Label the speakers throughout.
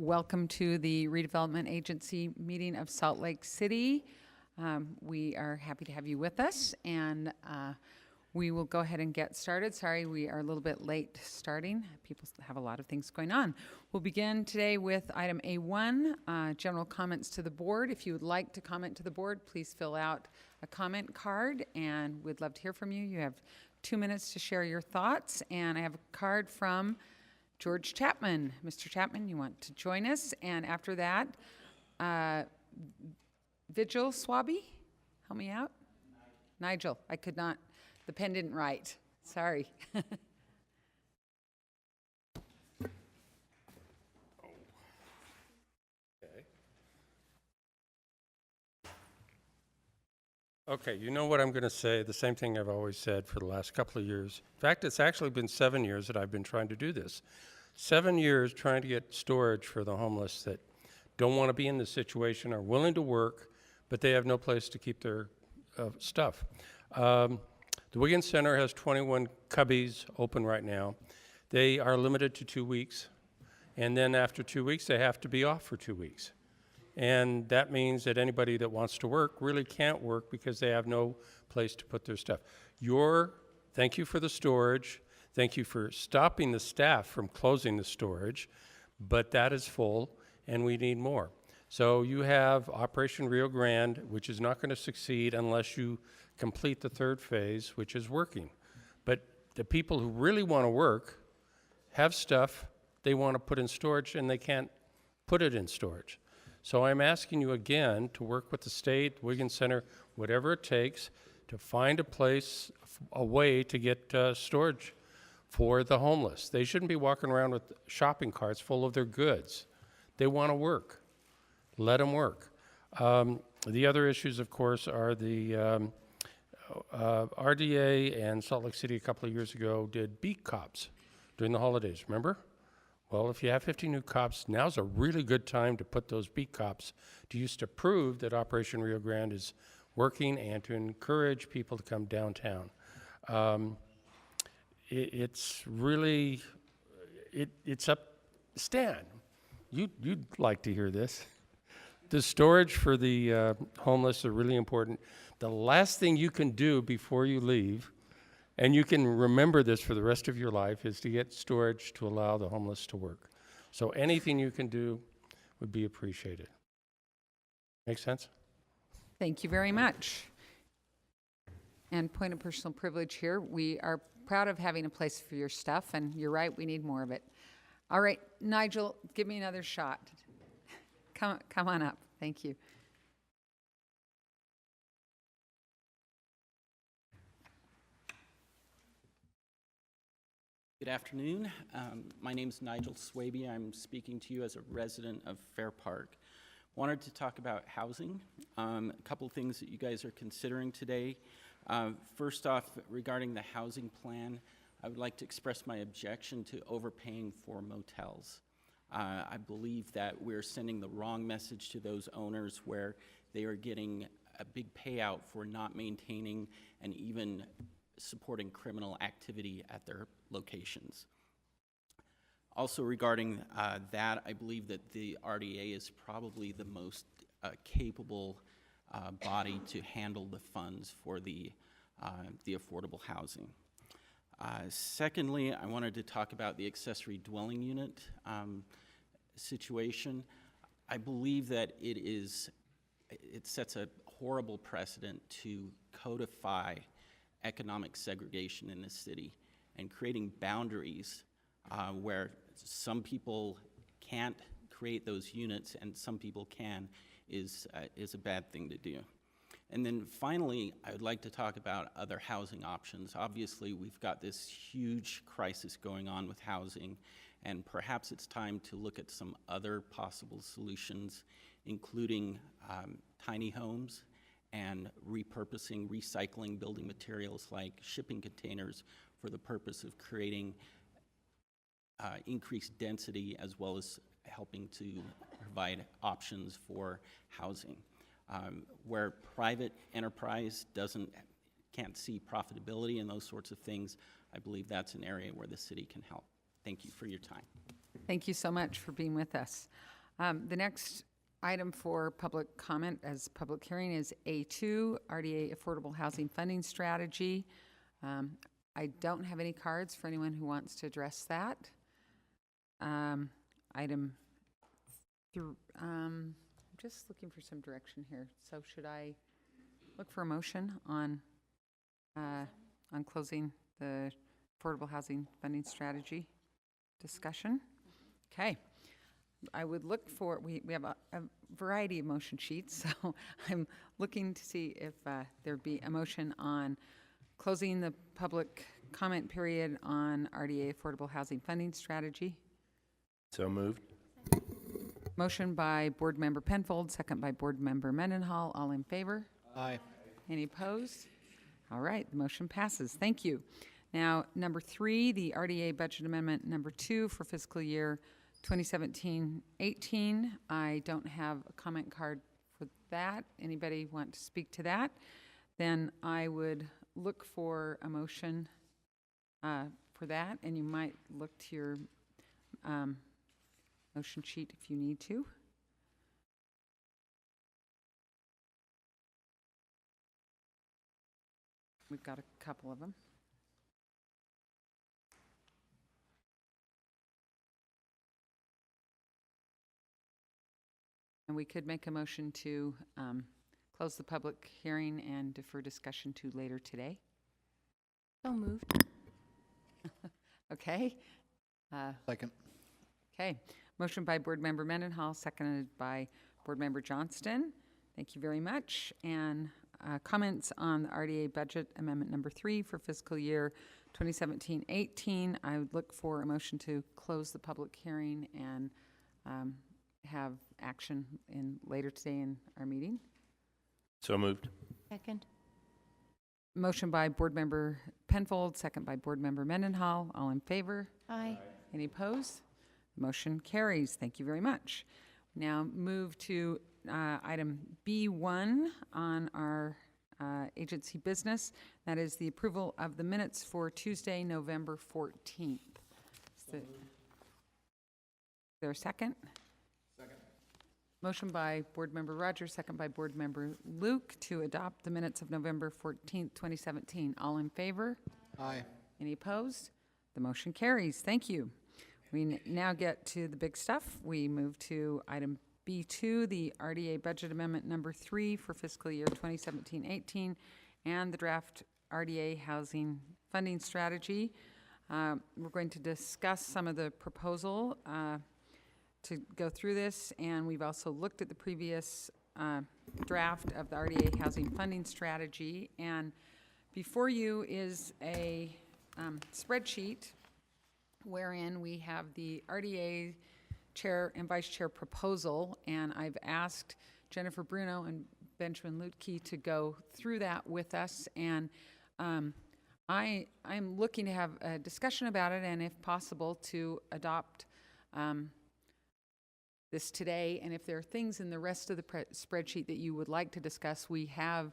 Speaker 1: welcome to the Redevelopment Agency meeting of Salt Lake City. We are happy to have you with us, and we will go ahead and get started. Sorry, we are a little bit late starting. People have a lot of things going on. We'll begin today with item A1, general comments to the board. If you would like to comment to the board, please fill out a comment card, and we'd love to hear from you. You have 2 minutes to share your thoughts, and I have a card from George Chapman. Mr. Chapman, you want to join us? And after that, Vigil Swaby, help me out. Nigel, I could not, the pen didn't write. Sorry.
Speaker 2: Okay, you know what I'm going to say, the same thing I've always said for the last couple of years. In fact, it's actually been 7 years that I've been trying to do this. 7 years trying to get storage for the homeless that don't want to be in this situation, are willing to work, but they have no place to keep their stuff. The Wiggins Center has 21 cubbies open right now. They are limited to 2 weeks, and then after 2 weeks, they have to be off for 2 weeks. And that means that anybody that wants to work really can't work because they have no place to put their stuff. Thank you for the storage. Thank you for stopping the staff from closing the storage, but that is full and we need more. So you have Operation Rio Grande, which is not going to succeed unless you complete the third phase, which is working. But the people who really want to work have stuff they want to put in storage and they can't put it in storage. So I'm asking you again to work with the state, Wiggins Center, whatever it takes to find a place, a way to get storage for the homeless. They shouldn't be walking around with shopping carts full of their goods. They want to work. Let them work. The other issues, of course, are the RDA and Salt Lake City a couple of years ago did beat cops during the holidays, remember? Well, if you have 50 new cops, now's a really good time to put those beat cops to use to prove that Operation Rio Grande is working and to encourage people to come downtown. It's really, it's up, Stan, you'd like to hear this. The storage for the homeless are really important. The last thing you can do before you leave, and you can remember this for the rest of your life, is to get storage to allow the homeless to work. So anything you can do would be appreciated. Make sense?
Speaker 1: Thank you very much. And point of personal privilege here, we are proud of having a place for your stuff, and you're right, we need more of it. All right, Nigel, give me another shot. Come on up. Thank you.
Speaker 3: Good afternoon. My name is Nigel Swaby. I'm speaking to you as a resident of Fair Park. Wanted to talk about housing. A couple of things that you guys are considering today. First off, regarding the housing plan, I would like to express my objection to overpaying for motels. I believe that we're sending the wrong message to those owners where they are getting a big payout for not maintaining and even supporting criminal activity at their locations. Also regarding that, I believe that the RDA is probably the most capable body to handle the funds for the affordable housing. Secondly, I wanted to talk about the accessory dwelling unit situation. I believe that it sets a horrible precedent to codify economic segregation in the city and creating boundaries where some people can't create those units and some people can is a bad thing to do. And then finally, I would like to talk about other housing options. Obviously, we've got this huge crisis going on with housing, and perhaps it's time to look at some other possible solutions, including tiny homes and repurposing, recycling building materials like shipping containers for the purpose of creating increased density as well as helping to provide options for housing. Where private enterprise can't see profitability and those sorts of things, I believe that's an area where the city can help. Thank you for your time.
Speaker 1: Thank you so much for being with us. The next item for public comment as public hearing is A2, RDA Affordable Housing Funding Strategy. I don't have any cards for anyone who wants to address that. Item I'm just looking for some direction here. So should I look for a motion on closing the Affordable Housing Funding Strategy discussion? Okay. I would look for, we have a variety of motion sheets, so I'm looking to see if there'd be a motion on closing the public comment period on RDA Affordable Housing Funding Strategy.
Speaker 4: So moved.
Speaker 1: Motion by Board Member Penfold, second by Board Member Mendenhall. All in favor?
Speaker 4: Aye.
Speaker 1: Any opposed? All right, the motion passes. Thank you. Now, number 3, the RDA Budget Amendment number 2 for fiscal year 2017-18. I don't have a comment card for that. Anybody want to speak to that? Then I would look for a motion for that, and you might look to your motion sheet if you need to. We've got a couple of them. And we could make a motion to close the public hearing and defer discussion to later today.
Speaker 5: So moved.
Speaker 1: Okay.
Speaker 4: Second.
Speaker 1: Okay. Motion by Board Member Mendenhall, seconded by Board Member Johnston. Thank you very much. And comments on the RDA Budget Amendment number 3 for fiscal year 2017-18. I would look for a motion to close the public hearing and have action in later today in our meeting.
Speaker 4: So moved.
Speaker 5: Second.
Speaker 1: Motion by Board Member Penfold, second by Board Member Mendenhall. All in favor?
Speaker 5: Aye.
Speaker 1: Any opposed? Motion carries. Thank you very much. Now move to item B1 on our agency business. That is the approval of the minutes for Tuesday, November 14th. Is there a second? Second. Motion by Board Member Rogers, second by Board Member Luke to adopt the minutes of November 14th, 2017. All in favor?
Speaker 4: Aye.
Speaker 1: Any opposed? The motion carries. Thank you. We now get to the big stuff. We move to item B2, the RDA Budget Amendment number 3 for fiscal year 2017-18, and the draft RDA Housing Funding Strategy. We're going to discuss some of the proposal to go through this, and we've also looked at the previous draft of the RDA Housing Funding Strategy. And before you is a spreadsheet wherein we have the RDA Chair and Vice Chair proposal, and I've asked Jennifer Bruno and Benjamin Lutke to go through that with us, and I'm looking to have a discussion about it, and if possible, to adopt this today. And if there are things in the rest of the spreadsheet that you would like to discuss, we have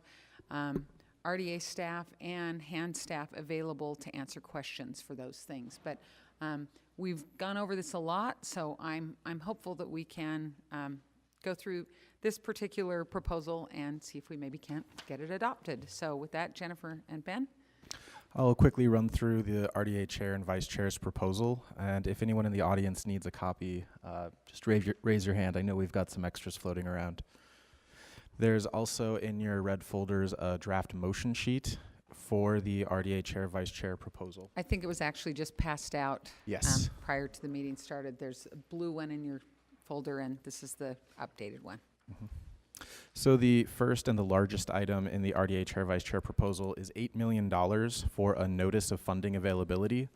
Speaker 1: RDA staff and hand staff available to answer questions for those things. But we've gone over this a lot, so I'm hopeful that we can go through this particular proposal and see if we maybe can't get it adopted. So with that, Jennifer and Ben?
Speaker 6: I'll quickly run through the RDA Chair and Vice Chair's proposal, and if anyone in the audience needs a copy, just raise your hand. I know we've got some extras floating around. There's also in your red folders a draft motion sheet for the RDA Chair, Vice Chair proposal.
Speaker 1: I think it was actually just passed out
Speaker 6: Yes.
Speaker 1: prior to the meeting started. There's a blue one in your folder, and this is the updated one.
Speaker 6: Mm-hmm. So the first and the largest item in the RDA Chair, Vice Chair proposal is $8 million for a notice of funding availability.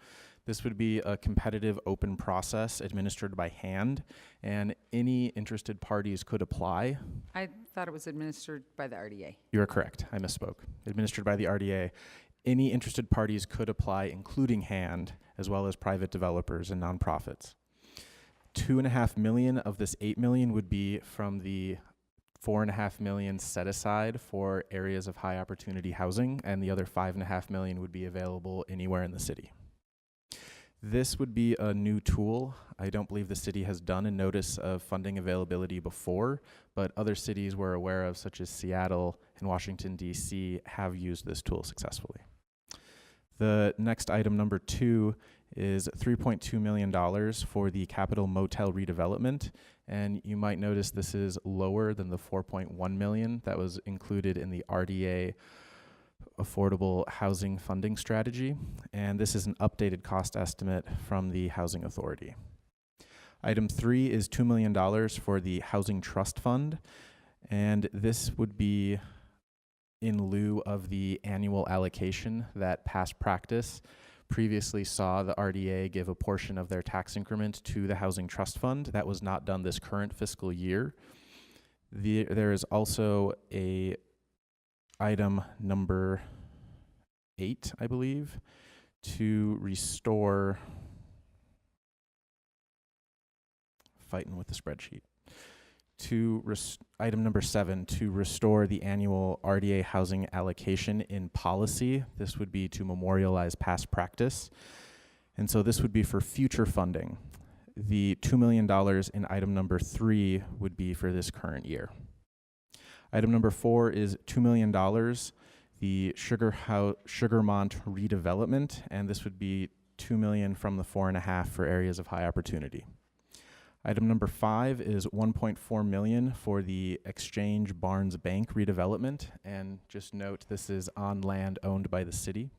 Speaker 6: This would be a competitive open process administered by hand, and any interested parties could apply.
Speaker 1: I thought it was administered by the RDA.
Speaker 6: You are correct. I misspoke. Administered by the RDA. Any interested parties could apply, including hand, as well as private developers and nonprofits. $2.5 million of this $8 million would be from the $4.5 million set aside for areas of high opportunity housing, and the other $5.5 million would be available anywhere in the city. This would be a new tool. I don't believe the city has done a notice of funding availability before, but other cities we're aware of, such as Seattle and Washington, D.C., have used this tool successfully. The next item, number 2, is $3.2 million for the Capital Motel redevelopment. And you might notice this is lower than the $4.1 million that was included in the RDA affordable housing funding strategy, and this is an updated cost estimate from the Housing Authority. Item 3 is $2 million for the Housing Trust Fund, and this would be in lieu of the annual allocation that past practice previously saw the RDA give a portion of their tax increment to the Housing Trust Fund. That was not done this current fiscal year. There is also a item number 8, I believe, to restore, fighting with the spreadsheet, item number 7, to restore the annual RDA housing allocation in policy. This would be to memorialize past practice. And so this would be for future funding. The $2 million in item number 3 would be for this current year. Item number 4 is $2 million, the Sugarmont redevelopment, and this would be $2 million from the 4.5 for areas of high opportunity. Item number 5 is $1.4 million for the Exchange Barnes Bank redevelopment, and just note this is on land owned by the city.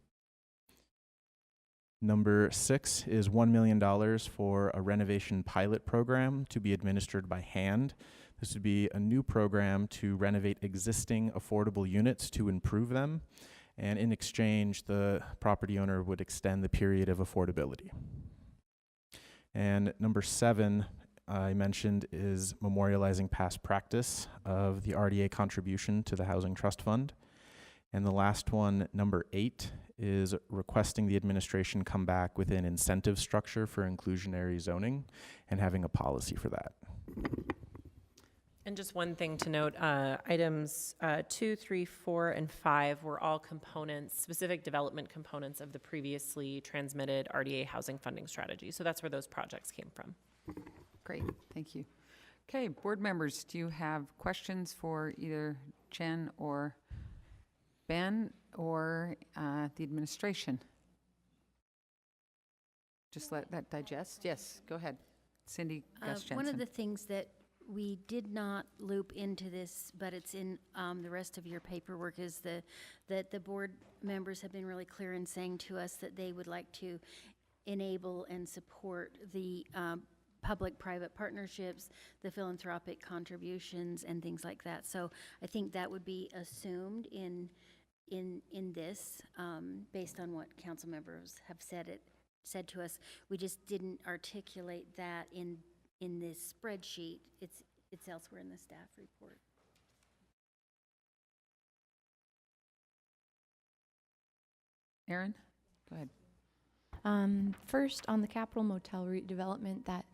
Speaker 6: Number 6 is $1 million for a renovation pilot program to be administered by hand. This would be a new program to renovate existing affordable units to improve them, and in exchange, the property owner would extend the period of affordability. And number 7, I mentioned, is memorializing past practice of the RDA contribution to the Housing Trust Fund. And the last one, number 8, is requesting the administration come back with an incentive structure for inclusionary zoning and having a policy for that.
Speaker 7: And just one thing to note, items 2, 3, 4, and 5 were all components, specific development components of the previously transmitted RDA housing funding strategy. So that's where those projects came from.
Speaker 1: Great, thank you. Okay, board members, do you have questions for either Jen or Ben or the administration? Just let that digest. Yes, go ahead. Cindy Gus Jensen.
Speaker 5: One of the things that we did not loop into this, but it's in the rest of your paperwork, is that the board members have been really clear in saying to us that they would like to enable and support the public-private partnerships, the philanthropic contributions, and things like that. So I think that would be assumed in this, based on what council members have said to us. We just didn't articulate that in this spreadsheet. It's elsewhere in the staff report.
Speaker 1: Erin, go ahead.
Speaker 8: First, on the Capital Motel redevelopment, that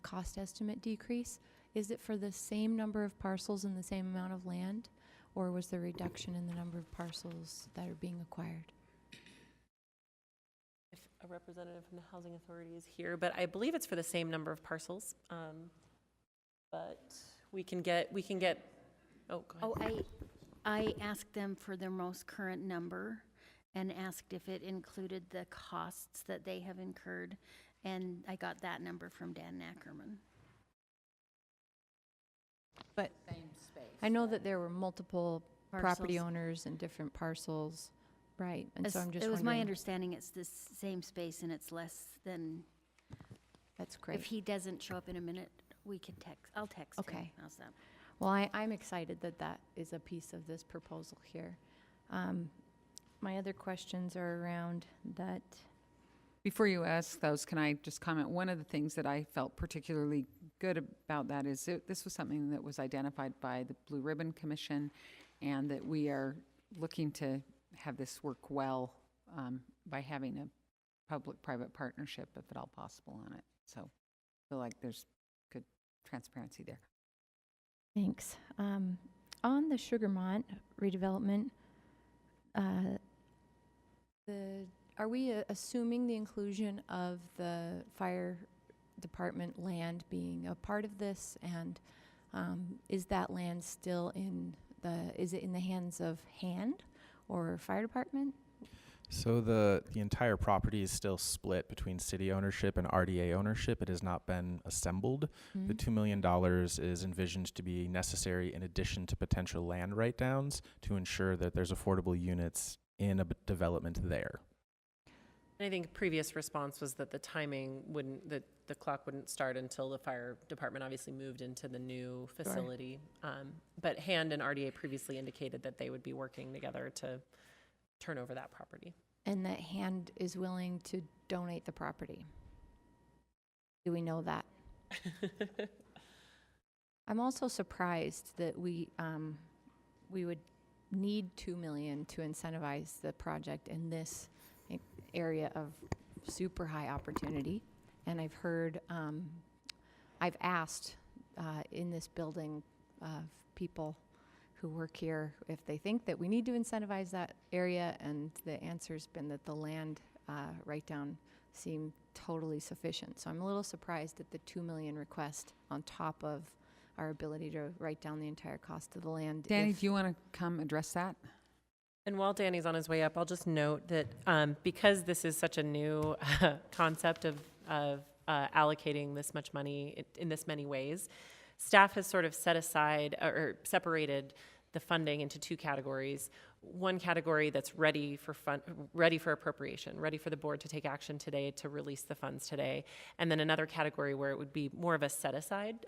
Speaker 8: cost estimate decrease, is it for the same number of parcels and the same amount of land, or was there a reduction in the number of parcels that are being acquired?
Speaker 7: If a representative from the Housing Authority is here, but I believe it's for the same number of parcels. But we can get, oh, go ahead.
Speaker 5: I asked them for their most current number and asked if it included the costs that they have incurred, and I got that number from Dan Ackerman.
Speaker 8: But
Speaker 1: Same space.
Speaker 8: I know that there were multiple property
Speaker 5: Parcels.
Speaker 8: owners and different parcels, right? And so I'm just
Speaker 5: It was my
Speaker 8: wondering,
Speaker 5: understanding it's the same space and it's less than,
Speaker 8: that's
Speaker 5: if
Speaker 8: great.
Speaker 5: he doesn't show up in a minute, we could text, I'll text him.
Speaker 8: Okay.
Speaker 5: How's that?
Speaker 8: Well, I'm excited that that is a piece of this proposal here. My other questions are around that.
Speaker 1: Before you ask those, can I just comment? One of the things that I felt particularly good about that is this was something that was identified by the Blue Ribbon Commission, and that we are looking to have this work well by having a public-private partnership, if at all possible, on it. So I feel like there's good transparency there.
Speaker 8: Thanks. On the Sugarmont redevelopment, the Are we assuming the inclusion of the fire department land being a part of this? And is that land still is it in the hands of Hand or fire department?
Speaker 6: So the entire property is still split between city ownership and RDA ownership. It has not been assembled. The $2 million is envisioned to be necessary in addition to potential land write-downs to ensure that there's affordable units in a development there.
Speaker 7: And I think previous response was that the timing wouldn't, that the clock wouldn't start until the fire department obviously moved into the new facility. But Hand and RDA previously indicated that they would be working together to turn over that property.
Speaker 8: And that Hand is willing to donate the property. Do we know that? I'm also surprised that we would need $2 million to incentivize the project in this area of super high opportunity. And I've heard, I've asked in this building people who work here if they think that we need to incentivize that area, and the answer's been that the land write-down seemed totally sufficient. So I'm a little surprised at the $2 million request on top of our ability to write down the entire cost of the land.
Speaker 1: Danny, do you want to come address that?
Speaker 7: And while Danny's on his way up, I'll just note that because this is such a new concept of allocating this much money in this many ways, staff has sort of set aside or separated the funding into two categories. One category that's ready for appropriation, ready for the board to take action today to release the funds today. And then another category where it would be more of a set aside.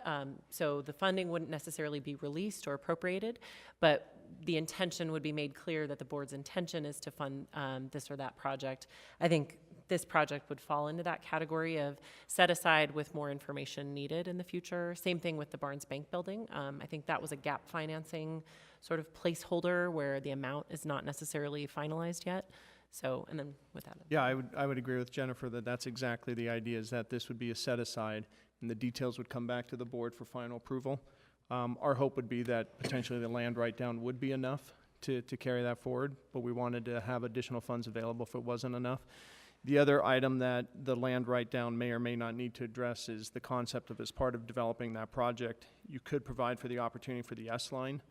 Speaker 7: So the funding wouldn't necessarily be released or appropriated, but the intention would be made clear that the board's intention is to fund this or that project. I think this project would fall into that category of set aside with more information needed in the future. Same thing with the Barnes Bank building. I think that was a gap financing sort of placeholder where the amount is not necessarily finalized yet. So, and then with that.
Speaker 9: Yeah, I would agree with Jennifer that that's exactly the idea, is that this would be a set aside and the details would come back to the board for final approval. Our hope would be that potentially the land write-down would be enough to carry that forward, but we wanted to have additional funds available if it wasn't enough. The other item that the land write-down may or may not need to address is the concept of, as part of developing that project, you could provide for the opportunity for the S-line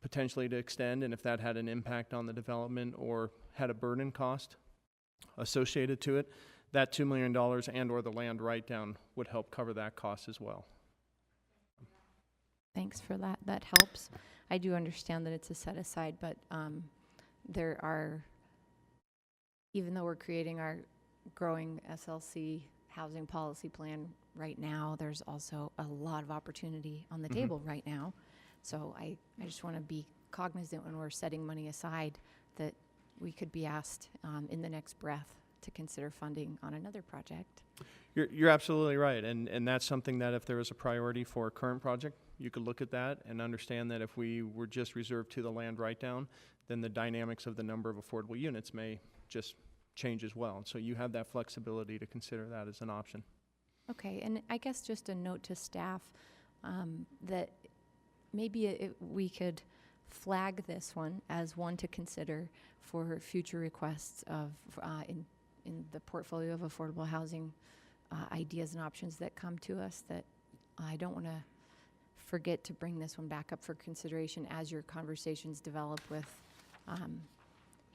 Speaker 9: potentially to extend, and if that had an impact on the development or had a burden cost associated to it, that $2 million and or the land write-down would help cover that cost as well.
Speaker 8: Thanks for that. That helps. I do understand that it's a set aside, but there are, even though we're creating our growing SLC housing policy plan right now, there's also a lot of opportunity on the table right now. So I just want to be cognizant when we're setting money aside that we could be asked in the next breath to consider funding on another project.
Speaker 9: You're absolutely right, and that's something that if there was a priority for a current project, you could look at that and understand that if we were just reserved to the land write-down, then the dynamics of the number of affordable units may just change as well. So you have that flexibility to consider that as an option.
Speaker 8: Okay, and I guess just a note to staff that maybe we could flag this one as one to consider for future requests of in the portfolio of affordable housing ideas and options that come to us, that I don't want to forget to bring this one back up for consideration as your conversations develop with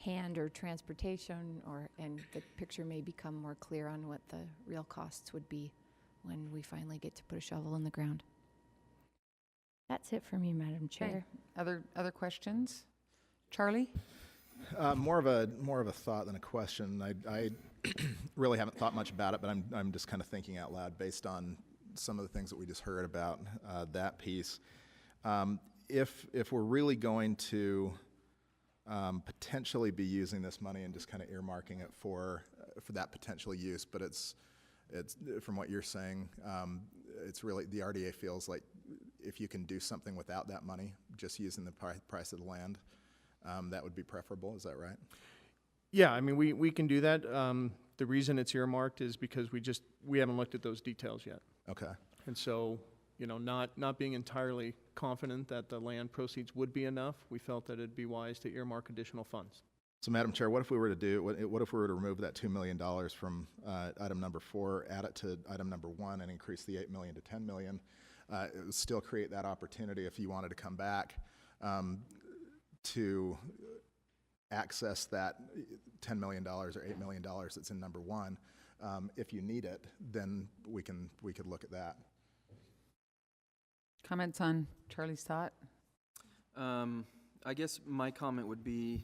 Speaker 8: Hand or transportation, and the picture may become more clear on what the real costs would be when we finally get to put a shovel in the ground. That's it for me, Madam Chair.
Speaker 1: Other questions? Charlie?
Speaker 10: More of a thought than a question. I really haven't thought much about it, but I'm just kind of thinking out loud based on some of the things that we just heard about that piece. If we're really going to potentially be using this money and just kind of earmarking it for that potential use, but it's from what you're saying, it's really, the RDA feels like if you can do something without that money, just using the price of the land, that would be preferable. Is that right?
Speaker 9: Yeah, I mean, we can do that. The reason it's earmarked is because we haven't looked at those details yet.
Speaker 10: Okay.
Speaker 9: And so, not being entirely confident that the land proceeds would be enough, we felt that it'd be wise to earmark additional funds.
Speaker 10: So Madam Chair, what if we were to do, what if we were to remove that $2 million from item number 4, add it to item number 1, and increase the 8 million to 10 million? It would still create that opportunity if you wanted to come back to access that $10 million or $8 million that's in number 1. If you need it, then we could look at that.
Speaker 1: Comments on Charlie's thought?
Speaker 11: I guess my comment would be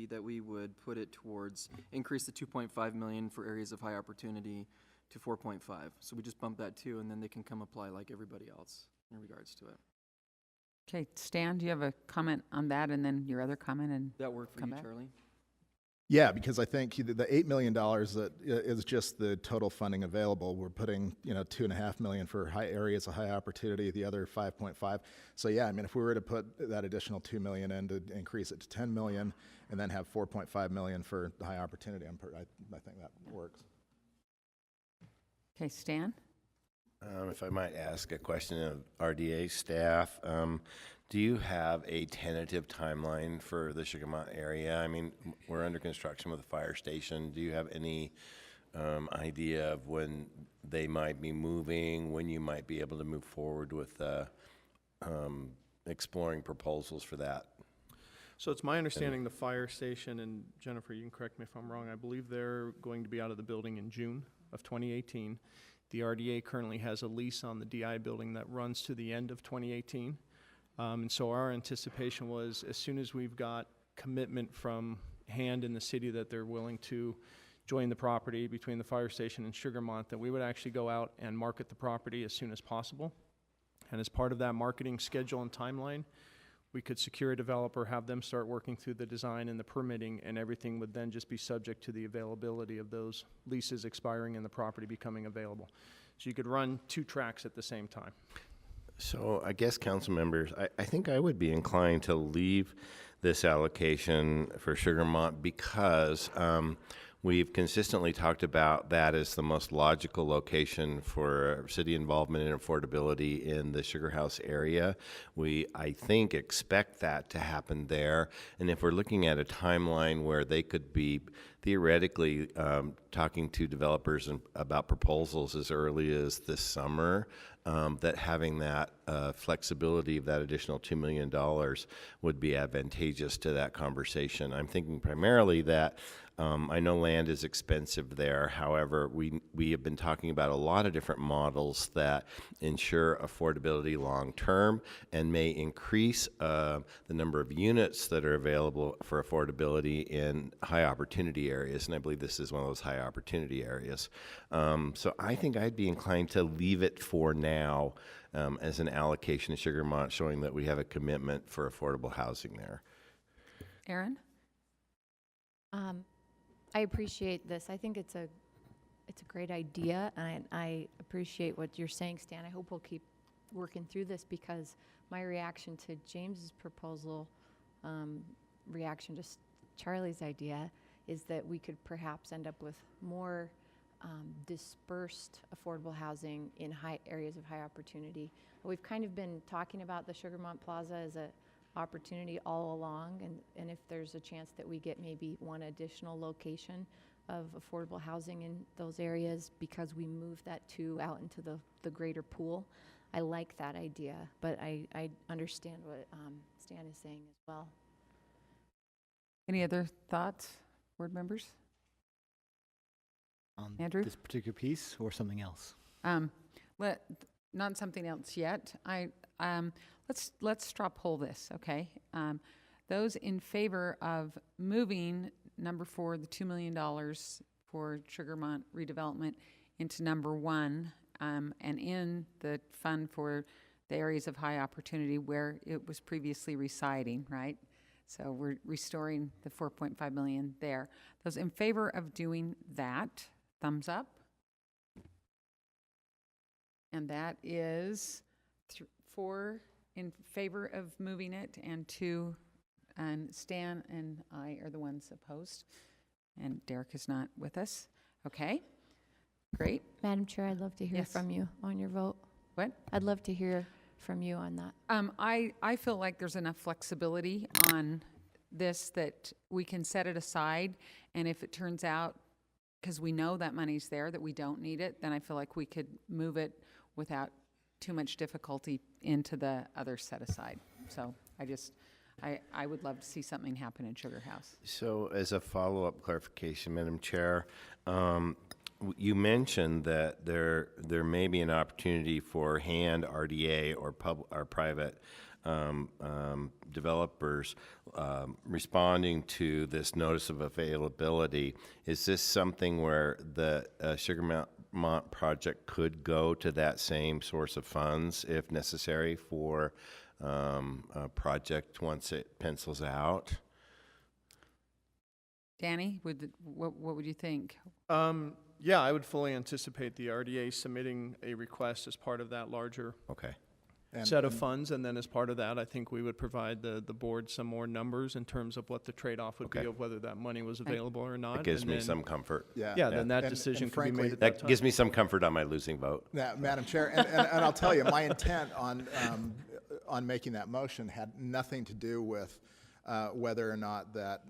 Speaker 11: that we would put it towards increase the 2.5 million for areas of high opportunity to 4.5. So we just bump that too, and then they can come apply like everybody else in regards to it.
Speaker 1: Okay, Stan, do you have a comment on that, and then your other comment? And
Speaker 11: That work for
Speaker 1: come
Speaker 11: you,
Speaker 1: back?
Speaker 11: Charlie?
Speaker 10: Yeah, because I think the $8 million that is just the total funding available. We're putting, $2.5 million for high areas of high opportunity, the other 5.5. So yeah, I mean, if we were to put that additional $2 million in to increase it to 10 million, and then have 4.5 million for the high opportunity, I think that works.
Speaker 1: Okay, Stan?
Speaker 4: If I might ask a question of RDA staff, do you have a tentative timeline for the Sugarmont area? I mean, we're under construction with a fire station. Do you have any idea of when they might be moving, when you might be able to move forward with exploring proposals for that?
Speaker 9: So it's my understanding the fire station, and Jennifer, you can correct me if I'm wrong, I believe they're going to be out of the building in June of 2018. The RDA currently has a lease on the DI building that runs to the end of 2018. And so our anticipation was, as soon as we've got commitment from Hand in the city that they're willing to join the property between the fire station and Sugarmont, that we would actually go out and market the property as soon as possible. And as part of that marketing schedule and timeline, we could secure a developer, have them start working through the design and the permitting, and everything would then just be subject to the availability of those leases expiring and the property becoming available. So you could run 2 tracks at the same time.
Speaker 4: So I guess, council members, I think I would be inclined to leave this allocation for Sugarmont because we've consistently talked about that as the most logical location for city involvement and affordability in the Sugar House area. We, I think, expect that to happen there. And if we're looking at a timeline where they could be theoretically talking to developers about proposals as early as this summer, that having that flexibility of that additional $2 million would be advantageous to that conversation. I'm thinking primarily that I know land is expensive there. However, we have been talking about a lot of different models that ensure affordability long term and may increase the number of units that are available for affordability in high opportunity areas. And I believe this is one of those high opportunity areas. So I think I'd be inclined to leave it for now as an allocation to Sugarmont, showing that we have a commitment for affordable housing there.
Speaker 1: Aaron?
Speaker 8: I appreciate this. I think it's a great idea, and I appreciate what you're saying, Stan. I hope we'll keep working through this, because my reaction to James's proposal, reaction to Charlie's idea, is that we could perhaps end up with more dispersed affordable housing in high areas of high opportunity. We've kind of been talking about the Sugarmont Plaza as a opportunity all along, and if there's a chance that we get maybe one additional location of affordable housing in those areas because we move that out into the greater pool, I like that idea, but I understand what Stan is saying as well.
Speaker 1: Any other thoughts, board members? Andrew?
Speaker 12: This particular piece or something else?
Speaker 1: Not something else yet. Let's straw poll this, okay? Those in favor of moving number 4, the $2 million for Sugarmont redevelopment, into number 1, and in the fund for the areas of high opportunity where it was previously residing, right? So we're restoring the 4.5 million there. Those in favor of doing that, thumbs up. And that is 4 in favor of moving it, and 2, and Stan and I are the ones opposed. And Derek is not with us. Okay, great.
Speaker 8: Madam Chair, I'd love to hear
Speaker 1: Yes.
Speaker 8: from you on your vote.
Speaker 1: What?
Speaker 8: I'd love to hear from you on that.
Speaker 1: I feel like there's enough flexibility on this that we can set it aside, and if it turns out, because we know that money's there, that we don't need it, then I feel like we could move it without too much difficulty into the other set aside. So I would love to see something happen in Sugar House.
Speaker 4: So as a follow-up clarification, Madam Chair, you mentioned that there may be an opportunity for hand RDA or private developers responding to this notice of availability. Is this something where the Sugarmont project could go to that same source of funds if necessary for a project once it pencils out?
Speaker 1: Danny, what would you think?
Speaker 9: Yeah, I would fully anticipate the RDA submitting a request as part of that larger set of funds, and then as part of that, I think we would provide the board some more numbers in terms of what the trade-off would be of whether that money was available or not.
Speaker 4: That gives me some comfort.
Speaker 9: Yeah, then that decision can be made at
Speaker 4: that gives me some comfort on my losing vote.
Speaker 10: Yeah, Madam Chair, and I'll tell you, my intent on making that motion had nothing to do with whether or not that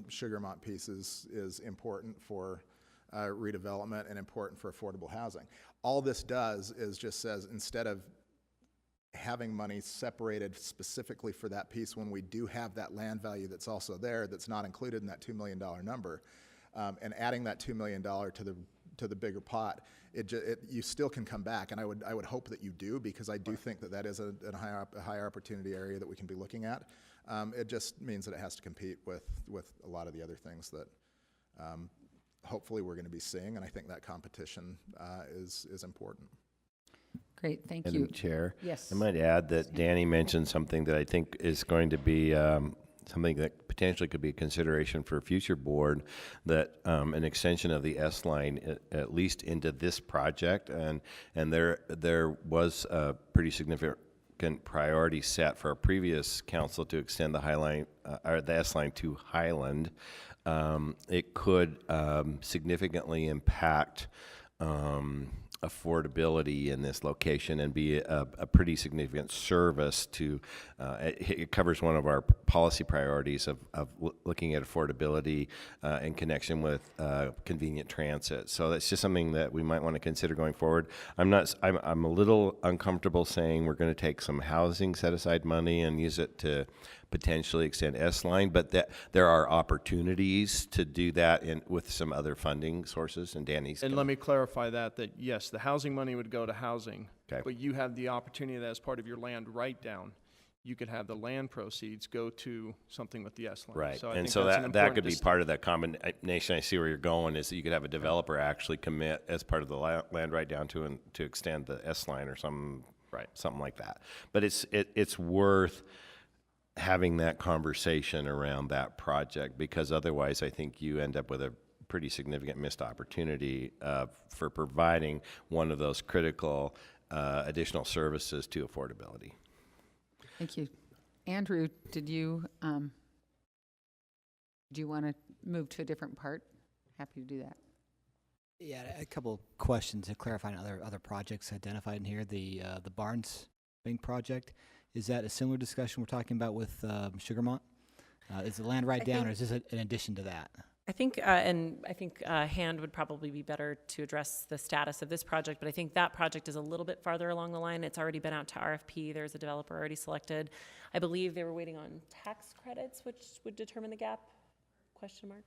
Speaker 10: Sugarmont piece is important for redevelopment and important for affordable housing. All this does is just says, instead of having money separated specifically for that piece, when we do have that land value that's also there, that's not included in that $2 million number, and adding that $2 million to the bigger pot, you still can come back, and I would hope that you do, because I do think that is a high opportunity area that we can be looking at. It just means that it has to compete with a lot of the other things that hopefully we're going to be seeing, and I think that competition is important.
Speaker 1: Great, thank you.
Speaker 4: Madam Chair,
Speaker 1: yes.
Speaker 4: I might add that Danny mentioned something that I think is going to be something that potentially could be a consideration for a future board, that an extension of the S line at least into this project, and there was a pretty significant priority set for our previous council to extend the the S line to Highland. It could significantly impact affordability in this location and be a pretty significant service to, it covers one of our policy priorities of looking at affordability in connection with convenient transit. So that's just something that we might want to consider going forward. I'm a little uncomfortable saying we're going to take some housing set aside money and use it to potentially extend S-line, but that there are opportunities to do that with some other funding sources, and Danny's.
Speaker 9: And let me clarify that yes, the housing money would go to housing, but you have the opportunity that as part of your land write-down, you could have the land proceeds go to something with the S-line.
Speaker 4: Right,
Speaker 9: so
Speaker 4: and so that could be part of that combination. I see where you're going, is that you could have a developer actually commit as part of the land write-down to extend the S-line or something like that. But it's worth having that conversation around that project, because otherwise I think you end up with a pretty significant missed opportunity for providing one of those critical additional services to affordability.
Speaker 1: Thank you. Andrew, did you want to move to a different part? Happy to do that.
Speaker 12: Yeah, a couple questions to clarify on other projects identified in here. The Barnes Bank project, is that a similar discussion we're talking about with Sugarmont? Is the land write-down, or is this in addition to that?
Speaker 7: I think, Hand would probably be better to address the status of this project, but I think that project is a little bit farther along the line. It's already been out to RFP. There's a developer already selected. I believe they were waiting on tax credits, which would determine the gap, question mark?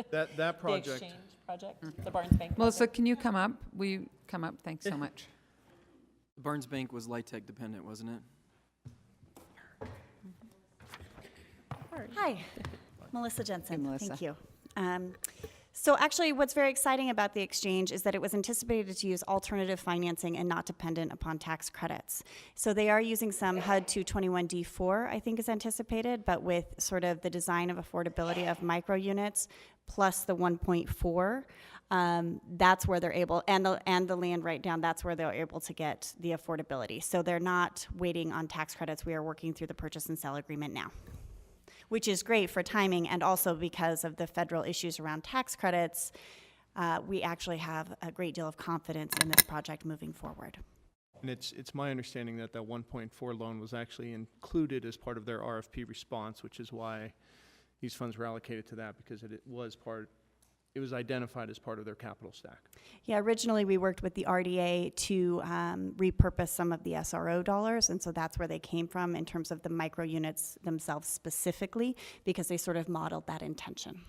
Speaker 9: That project.
Speaker 7: The exchange project, the Barnes Bank
Speaker 1: Melissa, can you come up? Will you come up? Thanks so much.
Speaker 11: The Barnes Bank was light tech dependent, wasn't it?
Speaker 13: Hi, Melissa Jensen.
Speaker 1: Hey, Melissa.
Speaker 13: Thank you. So actually, what's very exciting about the exchange is that it was anticipated to use alternative financing and not dependent upon tax credits. So they are using some HUD 221D4, I think is anticipated, but with sort of the design of affordability of micro units plus the 1.4. That's where they're able, and the land write-down, that's where they're able to get the affordability. So they're not waiting on tax credits. We are working through the purchase and sale agreement now, which is great for timing, and also because of the federal issues around tax credits, we actually have a great deal of confidence in this project moving forward.
Speaker 9: And it's my understanding that that 1.4 loan was actually included as part of their RFP response, which is why these funds were allocated to that because it was identified as part of their capital stack.
Speaker 13: Yeah, originally we worked with the RDA to repurpose some of the SRO dollars, and so that's where they came from in terms of the micro units themselves specifically, because they sort of modeled that intention.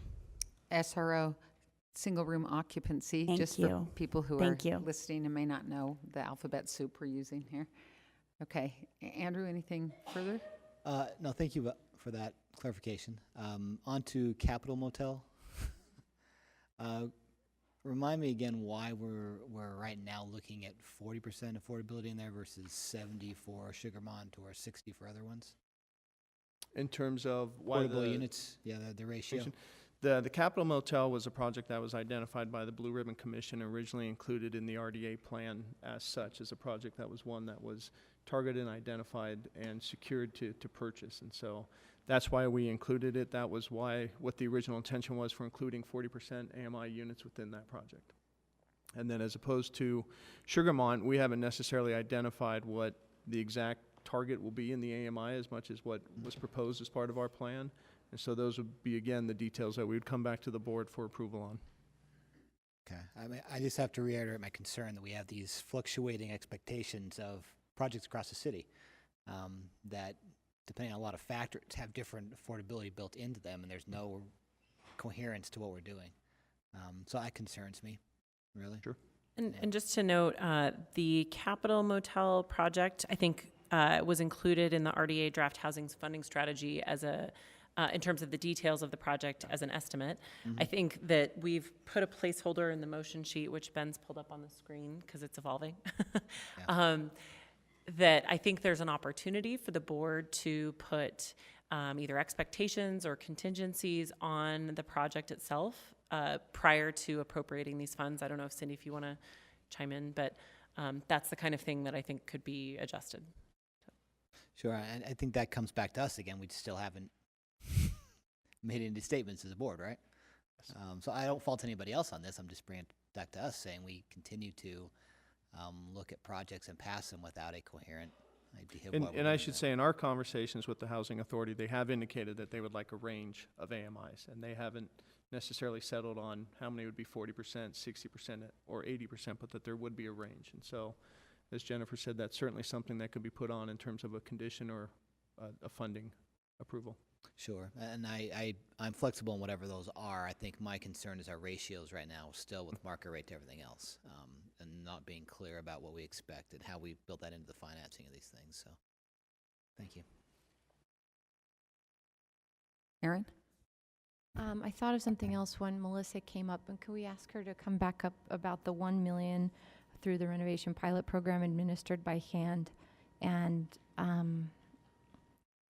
Speaker 1: SRO, single room occupancy,
Speaker 13: Thank
Speaker 1: just
Speaker 13: you.
Speaker 1: for people who
Speaker 13: Thank
Speaker 1: are
Speaker 13: you.
Speaker 1: listening and may not know the alphabet soup we're using here. Okay, Andrew, anything further?
Speaker 12: No, thank you for that clarification. On to Capital Motel. Remind me again why we're right now looking at 40% affordability in there versus 70 for Sugarmont or 60 for other ones?
Speaker 9: In terms of why
Speaker 12: Affordable
Speaker 9: the
Speaker 12: units, yeah, the ratio.
Speaker 9: The Capital Motel was a project that was identified by the Blue Ribbon Commission, originally included in the RDA plan as such, as a project that was one that was targeted and identified and secured to purchase. And so that's why we included it. That was what the original intention was for including 40% AMI units within that project. And then as opposed to Sugarmont, we haven't necessarily identified what the exact target will be in the AMI as much as what was proposed as part of our plan. And so those would be, again, the details that we would come back to the board for approval on.
Speaker 12: Okay, I mean, I just have to reiterate my concern that we have these fluctuating expectations of projects across the city that, depending on a lot of factors, have different affordability built into them, and there's no coherence to what we're doing. So that concerns me, really.
Speaker 9: Sure.
Speaker 7: And just to note, the Capital Motel project, I think, was included in the RDA draft housing funding strategy as in terms of the details of the project as an estimate. I think that we've put a placeholder in the motion sheet, which Ben's pulled up on the screen because it's evolving. That I think there's an opportunity for the board to put either expectations or contingencies on the project itself prior to appropriating these funds. I don't know if Cindy, if you want to chime in, but that's the kind of thing that I think could be adjusted.
Speaker 12: Sure, and I think that comes back to us again. We still haven't made any statements as a board, right? So I don't fault anybody else on this. I'm just bringing it back to us, saying we continue to look at projects and pass them without a coherent idea of what we're
Speaker 9: And I
Speaker 12: doing
Speaker 9: should
Speaker 12: there.
Speaker 9: say, in our conversations with the Housing Authority, they have indicated that they would like a range of AMIs, and they haven't necessarily settled on how many would be 40%, 60%, or 80%, but that there would be a range. And so, as Jennifer said, that's certainly something that could be put on in terms of a condition or a funding approval.
Speaker 12: Sure, and I'm flexible in whatever those are. I think my concern is our ratios right now, still with market rate to everything else, and not being clear about what we expect and how we build that into the financing of these things. So, thank you.
Speaker 1: Erin?
Speaker 8: I thought of something else when Melissa came up, and could we ask her to come back up about the 1 million through the renovation pilot program administered by hand, and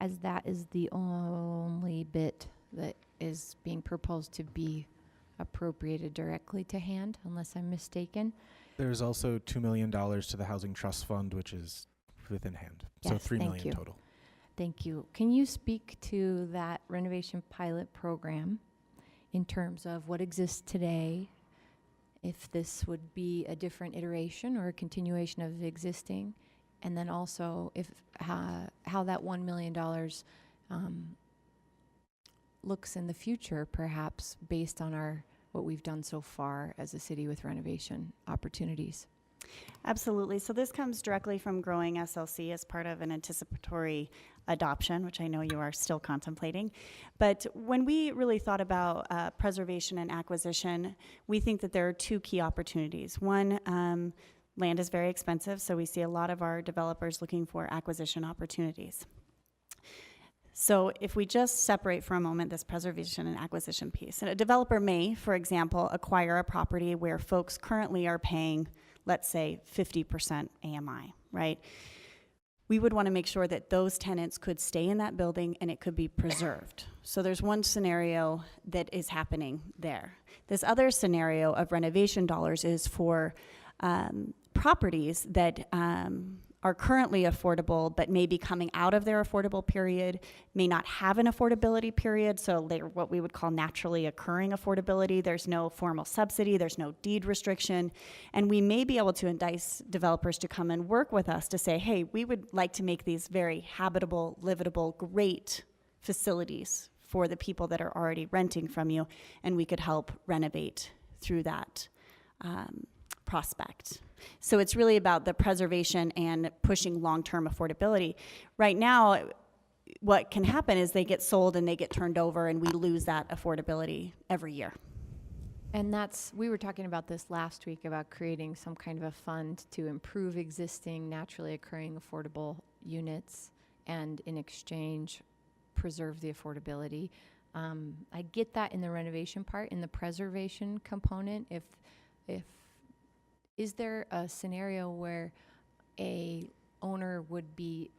Speaker 8: as that is the only bit that is being proposed to be appropriated directly to hand, unless I'm mistaken.
Speaker 6: There's also $2 million to the Housing Trust Fund, which is within hand. So
Speaker 8: Yes,
Speaker 6: $3
Speaker 8: thank
Speaker 6: million
Speaker 8: you.
Speaker 6: total.
Speaker 8: Thank you. Can you speak to that renovation pilot program in terms of what exists today, if this would be a different iteration or a continuation of the existing, and then also if how that $1 million looks in the future, perhaps based on what we've done so far as a city with renovation opportunities?
Speaker 13: Absolutely. So this comes directly from growing SLC as part of an anticipatory adoption, which I know you are still contemplating. But when we really thought about preservation and acquisition, we think that there are two key opportunities. One, land is very expensive, so we see a lot of our developers looking for acquisition opportunities. So if we just separate for a moment this preservation and acquisition piece, and a developer may, for example, acquire a property where folks currently are paying, let's say, 50% AMI, right? We would want to make sure that those tenants could stay in that building and it could be preserved. So there's one scenario that is happening there. This other scenario of renovation dollars is for properties that are currently affordable but may be coming out of their affordable period, may not have an affordability period, so they're what we would call naturally occurring affordability. There's no formal subsidy, there's no deed restriction, and we may be able to entice developers to come and work with us to say, hey, we would like to make these very habitable, livable, great facilities for the people that are already renting from you, and we could help renovate through that prospect. So it's really about the preservation and pushing long-term affordability. Right now, what can happen is they get sold and they get turned over, and we lose that affordability every year.
Speaker 8: And we were talking about this last week about creating some kind of a fund to improve existing naturally occurring affordable units and in exchange preserve the affordability. I get that in the renovation part. In the preservation component, is there a scenario where a owner would be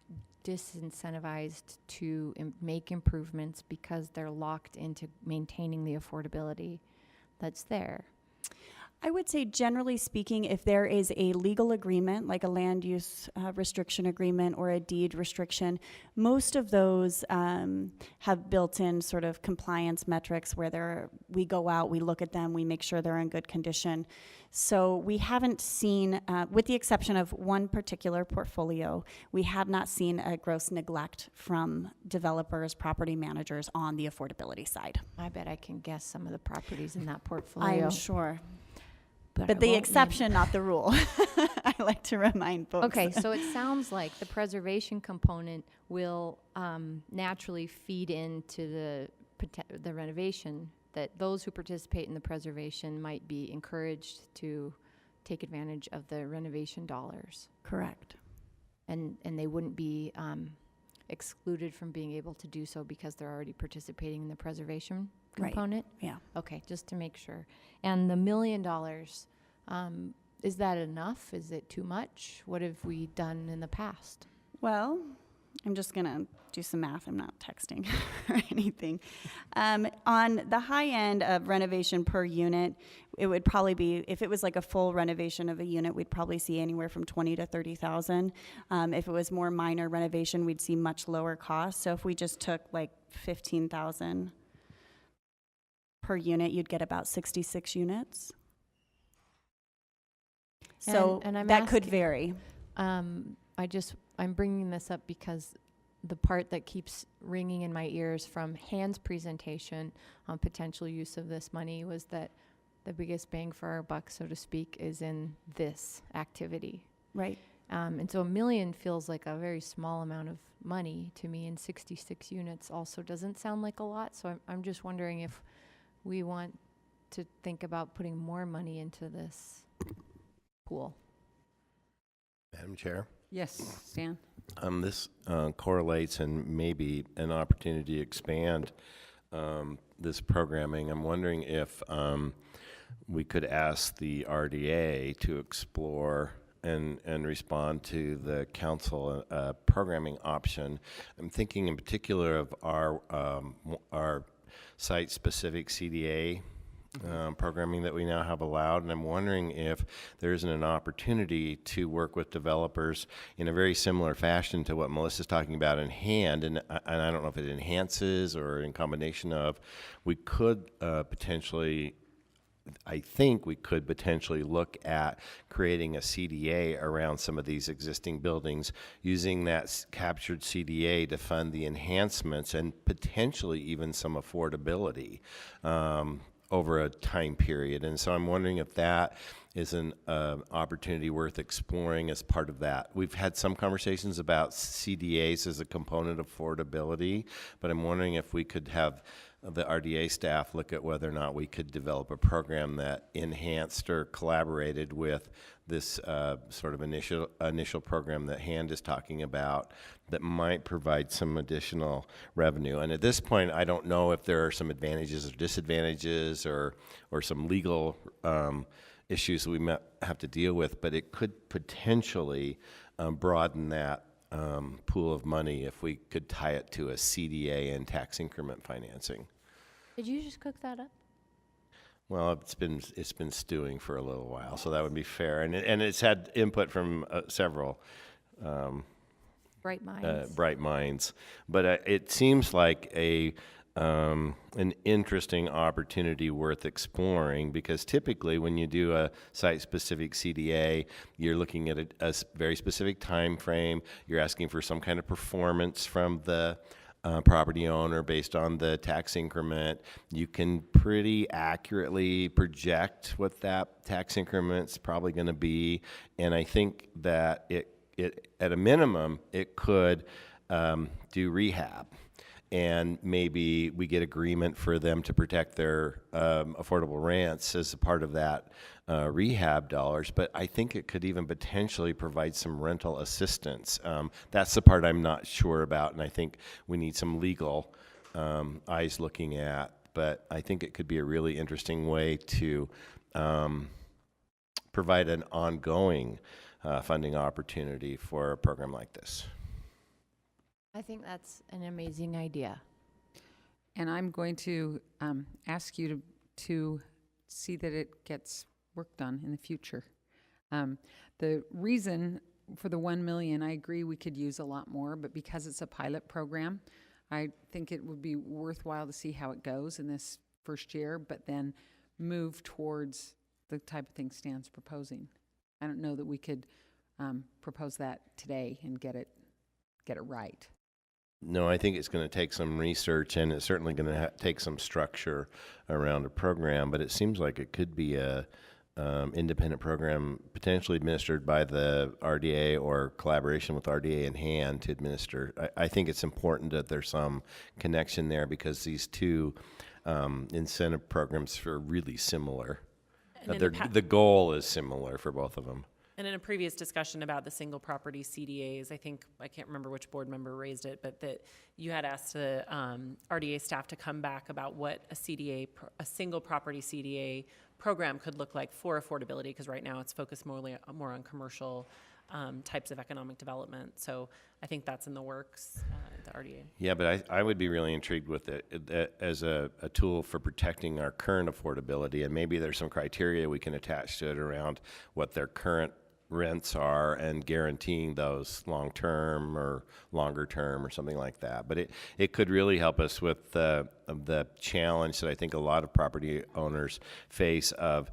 Speaker 8: disincentivized to make improvements because they're locked into maintaining the affordability that's there?
Speaker 13: I would say, generally speaking, if there is a legal agreement, like a land use restriction agreement or a deed restriction, most of those have built-in sort of compliance metrics where we go out, we look at them, we make sure they're in good condition. So we haven't seen, with the exception of one particular portfolio, we have not seen a gross neglect from developers, property managers on the affordability side.
Speaker 8: I bet I can guess some of the properties in that portfolio.
Speaker 13: I'm sure.
Speaker 8: I
Speaker 13: But the
Speaker 8: won't
Speaker 13: exception, not the rule. I like to remind folks.
Speaker 8: Okay, so it sounds like the preservation component will naturally feed into the renovation, that those who participate in the preservation might be encouraged to take advantage of the renovation dollars.
Speaker 13: Correct.
Speaker 8: And they wouldn't be excluded from being able to do so because they're already participating in the preservation component?
Speaker 13: Right. Yeah.
Speaker 8: Okay, just to make sure. And the $1 million, is that enough? Is it too much? What have we done in the past?
Speaker 13: Well, I'm just going to do some math. I'm not texting or anything. On the high end of renovation per unit, it would probably be, if it was like a full renovation of a unit, we'd probably see anywhere from 20 to 30,000. If it was more minor renovation, we'd see much lower costs. So if we just took like 15,000 per unit, you'd get about 66 units. So
Speaker 8: And I'm
Speaker 13: that could
Speaker 8: asking-
Speaker 13: vary.
Speaker 8: I'm bringing this up because the part that keeps ringing in my ears from Hans' presentation on potential use of this money was that the biggest bang for our buck, so to speak, is in this activity.
Speaker 13: Right.
Speaker 8: And so $1 million feels like a very small amount of money to me, and 66 units also doesn't sound like a lot. So I'm just wondering if we want to think about putting more money into this pool.
Speaker 4: Madam Chair?
Speaker 1: Yes, Stan?
Speaker 4: This correlates and maybe an opportunity to expand this programming. I'm wondering if we could ask the RDA to explore and respond to the council programming option. I'm thinking in particular of our site-specific CDA programming that we now have allowed, and I'm wondering if there isn't an opportunity to work with developers in a very similar fashion to what Melissa's talking about in hand, and I don't know if it enhances or in combination of, we could potentially, I think we could potentially look at creating a CDA around some of these existing buildings, using that captured CDA to fund the enhancements and potentially even some affordability over a time period. And so I'm wondering if that is an opportunity worth exploring as part of that. We've had some conversations about CDAs as a component of affordability, but I'm wondering if we could have the RDA staff look at whether or not we could develop a program that enhanced or collaborated with this sort of initial program that Hand is talking about that might provide some additional revenue. And at this point, I don't know if there are some advantages or disadvantages or some legal issues that we might have to deal with, but it could potentially broaden that pool of money if we could tie it to a CDA and tax increment financing.
Speaker 8: Did you just cook that up?
Speaker 4: Well, it's been stewing for a little while, so that would be fair, and it's had input from several
Speaker 8: Bright minds.
Speaker 4: bright minds. But it seems like an interesting opportunity worth exploring, because typically when you do a site-specific CDA, you're looking at a very specific time frame. You're asking for some kind of performance from the property owner based on the tax increment. You can pretty accurately project what that tax increment's probably going to be, and I think that it at a minimum it could do rehab. And maybe we get agreement for them to protect their affordable rents as a part of that rehab dollars. But I think it could even potentially provide some rental assistance. That's the part I'm not sure about, and I think we need some legal eyes looking at. But I think it could be a really interesting way to provide an ongoing funding opportunity for a program like this.
Speaker 8: I think that's an amazing idea.
Speaker 1: And I'm going to ask you to see that it gets worked on in the future. The reason for the 1 million, I agree we could use a lot more, but because it's a pilot program, I think it would be worthwhile to see how it goes in this first year, but then move towards the type of thing Stan's proposing. I don't know that we could propose that today and get it right.
Speaker 4: No, I think it's going to take some research, and it's certainly going to take some structure around a program, but it seems like it could be a independent program potentially administered by the RDA or collaboration with RDA in hand to administer. I think it's important that there's some connection there because these two incentive programs are really similar. The goal is similar for both of them.
Speaker 7: And in a previous discussion about the single property CDAs, I can't remember which board member raised it, but that you had asked the RDA staff to come back about what a single property CDA program could look like for affordability, because right now it's focused more on commercial types of economic development. So I think that's in the works at the RDA.
Speaker 4: Yeah, but I would be really intrigued with it as a tool for protecting our current affordability, and maybe there's some criteria we can attach to it around what their current rents are and guaranteeing those long-term or longer-term or something like that. But it could really help us with the challenge that I think a lot of property owners face of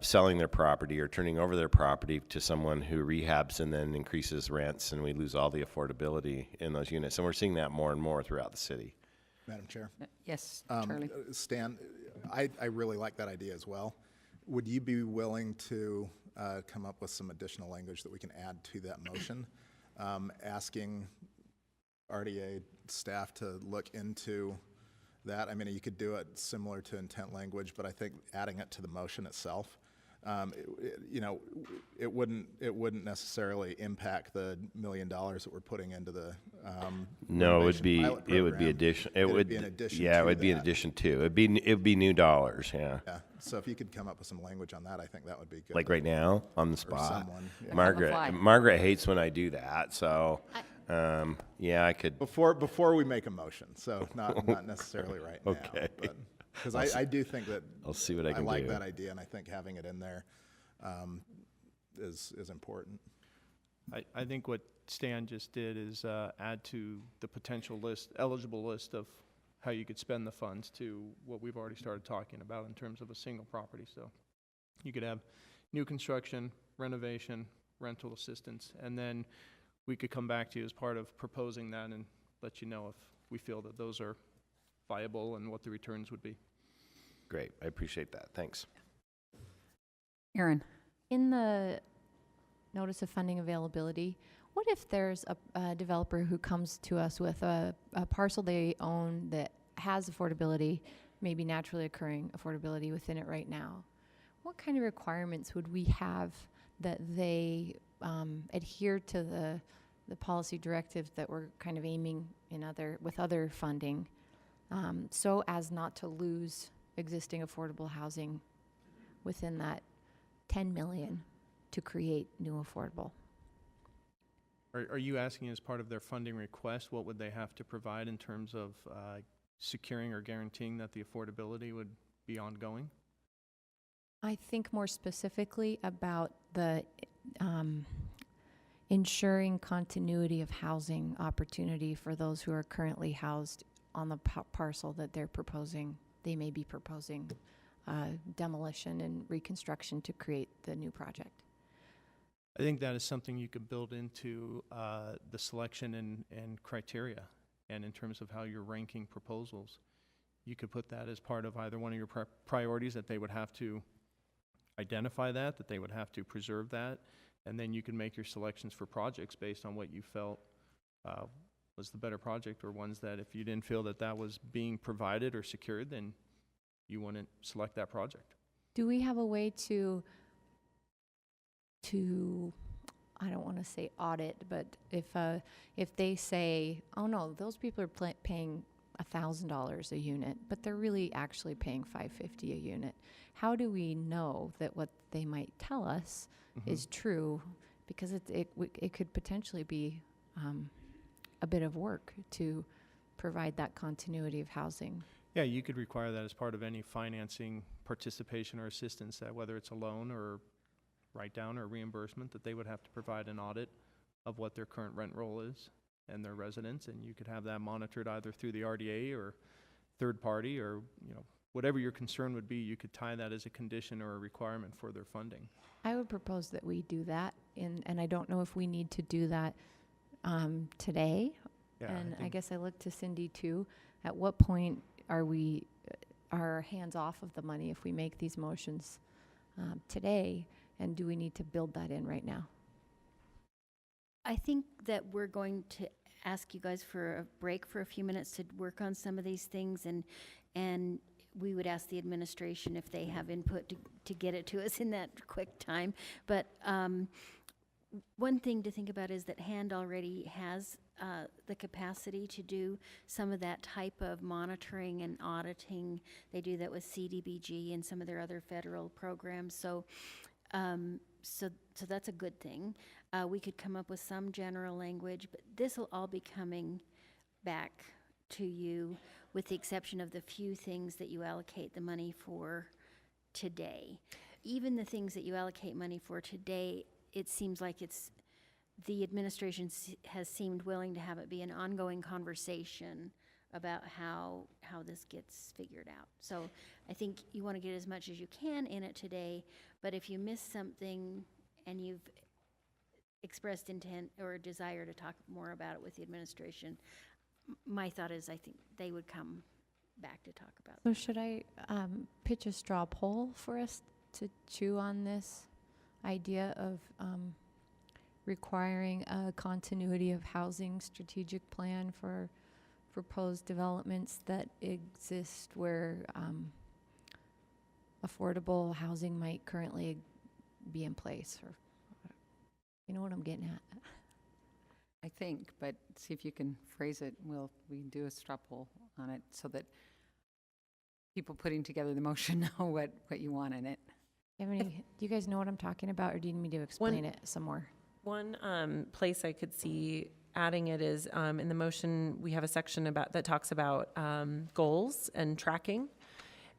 Speaker 4: selling their property or turning over their property to someone who rehabs and then increases rents, and we lose all the affordability in those units. And we're seeing that more and more throughout the city.
Speaker 10: Madam Chair.
Speaker 1: Yes, Charlie.
Speaker 10: Stan, I really like that idea as well. Would you be willing to come up with some additional language that we can add to that motion, asking RDA staff to look into that? I mean, you could do it similar to intent language, but I think adding it to the motion itself, it wouldn't necessarily impact the $1 million that we're putting into the
Speaker 4: no, it would be
Speaker 10: addition. It would be in addition.
Speaker 4: Yeah, it would be in addition to. It'd be new dollars. Yeah.
Speaker 10: Yeah. So if you could come up with some language on that, I think that would be good.
Speaker 4: Like right now on the spot.
Speaker 10: Someone, yeah.
Speaker 4: Margaret hates when I do that. So yeah, I could
Speaker 10: before we make a motion. So not necessarily right now.
Speaker 4: Okay.
Speaker 10: But because I do think that
Speaker 4: I'll see what I can do.
Speaker 10: I like that idea, and I think having it in there is important.
Speaker 9: I think what Stan just did is add to the potential eligible list of how you could spend the funds to what we've already started talking about in terms of a single property. So you could have new construction, renovation, rental assistance, and then we could come back to you as part of proposing that and let you know if we feel that those are viable and what the returns would be.
Speaker 4: Great. I appreciate that. Thanks.
Speaker 1: Aaron.
Speaker 8: In the notice of funding availability, what if there's a developer who comes to us with a parcel they own that has affordability, maybe naturally occurring affordability within it right now? What kind of requirements would we have that they adhere to the policy directives that we're kind of aiming with other funding, so as not to lose existing affordable housing within that 10 million to create new affordable?
Speaker 9: Are you asking as part of their funding request, what would they have to provide in terms of securing or guaranteeing that the affordability would be ongoing?
Speaker 8: I think more specifically about the ensuring continuity of housing opportunity for those who are currently housed on the parcel that they may be proposing demolition and reconstruction to create the new project.
Speaker 9: I think that is something you could build into the selection and criteria. And in terms of how you're ranking proposals, you could put that as part of either one of your priorities, that they would have to identify that they would have to preserve that, and then you can make your selections for projects based on what you felt was the better project, or ones that if you didn't feel that that was being provided or secured, then you wouldn't select that project.
Speaker 8: Do we have a way to I don't want to say audit, but if they say, oh no, those people are paying $1,000 a unit, but they're really actually paying $550 a unit, how do we know that what they might tell us is true? Because it could potentially be a bit of work to provide that continuity of housing.
Speaker 9: Yeah, you could require that as part of any financing participation or assistance, that whether it's a loan or write-down or reimbursement, that they would have to provide an audit of what their current rent roll is and their residents, and you could have that monitored either through the RDA or third party, or whatever your concern would be, you could tie that as a condition or a requirement for their funding.
Speaker 8: I would propose that we do that, and I don't know if we need to do that today.
Speaker 9: Yeah,
Speaker 8: And I
Speaker 9: think-
Speaker 8: guess I look to Cindy too. At what point are we our hands off of the money if we make these motions today? And do we need to build that in right now?
Speaker 5: I think that we're going to ask you guys for a break for a few minutes to work on some of these things, and we would ask the administration if they have input to get it to us in that quick time. But one thing to think about is that HAND already has the capacity to do some of that type of monitoring and auditing. They do that with CDBG and some of their other federal programs. So that's a good thing. We could come up with some general language, but this will all be coming back to you, with the exception of the few things that you allocate the money for today. Even the things that you allocate money for today, it seems like the administration has seemed willing to have it be an ongoing conversation about how this gets figured out. So I think you want to get as much as you can in it today, but if you miss something and you've expressed intent or desire to talk more about it with the administration, my thought is I think they would come back to talk about
Speaker 8: So should I pitch a straw poll for us to chew on this idea of requiring a continuity of housing strategic plan for proposed developments that exist where affordable housing might currently be in place? Or you know what I'm getting at?
Speaker 1: I think, but see if you can phrase it. We can do a straw poll on it so that people putting together the motion know what you want in it.
Speaker 8: Do you guys know what I'm talking about, or do you need me to explain it some more?
Speaker 7: One place I could see adding it is in the motion, we have a section that talks about goals and tracking.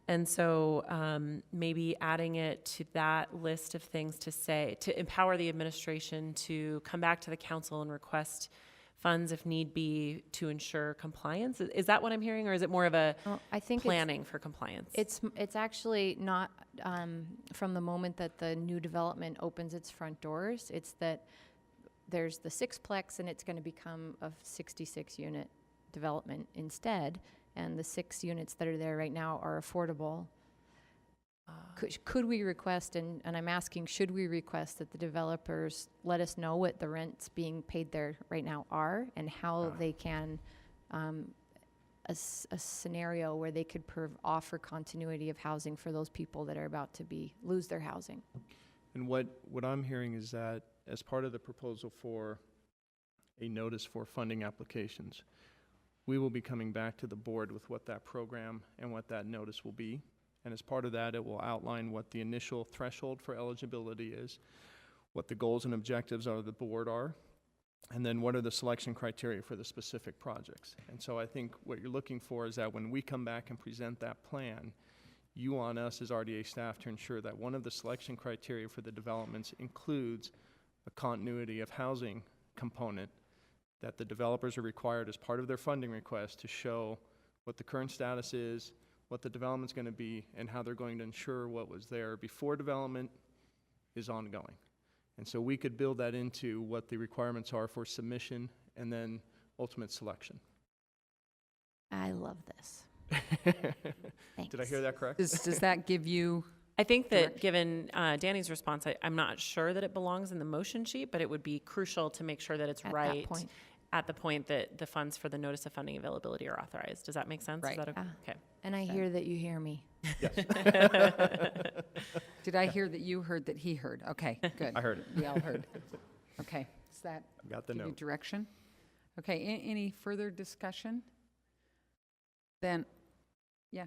Speaker 7: And so maybe adding it to that list of things to empower the administration to come back to the council and request funds if need be to ensure compliance. Is that what I'm hearing, or is it more of a
Speaker 8: I think
Speaker 7: planning for compliance?
Speaker 8: It's actually not from the moment that the new development opens its front doors. It's that there's the sixplex and it's going to become a 66-unit development instead, and the 6 units that are there right now are affordable. Could we request, and I'm asking, should we request that the developers let us know what the rents being paid there right now are, and how they can, a scenario where they could offer continuity of housing for those people that are about to lose their housing?
Speaker 9: And what I'm hearing is that as part of the proposal for a notice for funding applications, we will be coming back to the board with what that program and what that notice will be. And as part of that, it will outline what the initial threshold for eligibility is, what the goals and objectives of the board are, and then what are the selection criteria for the specific projects. And so I think what you're looking for is that when we come back and present that plan, you want us as RDA staff to ensure that one of the selection criteria for the developments includes a continuity of housing component, that the developers are required as part of their funding request to show what the current status is, what the development's going to be, and how they're going to ensure what was there before development is ongoing. And so we could build that into what the requirements are for submission and then ultimate selection.
Speaker 8: I love this. Thanks.
Speaker 9: Did I hear that correct?
Speaker 1: Does that give you,
Speaker 7: I think that given Danny's response, I'm not sure that it belongs in the motion sheet, but it would be crucial to make sure that it's
Speaker 8: At that
Speaker 7: right
Speaker 8: point.
Speaker 7: at the point that the funds for the notice of funding availability are authorized. Does that make sense?
Speaker 1: Right.
Speaker 7: Is that
Speaker 8: Yeah.
Speaker 7: okay?
Speaker 8: And I hear that you hear me.
Speaker 1: did I hear that you heard that he heard? Okay, good.
Speaker 9: I heard it.
Speaker 1: We all heard. Okay, does that
Speaker 9: Got the
Speaker 1: give you
Speaker 9: note.
Speaker 1: direction? Okay, any further discussion? Then, yeah,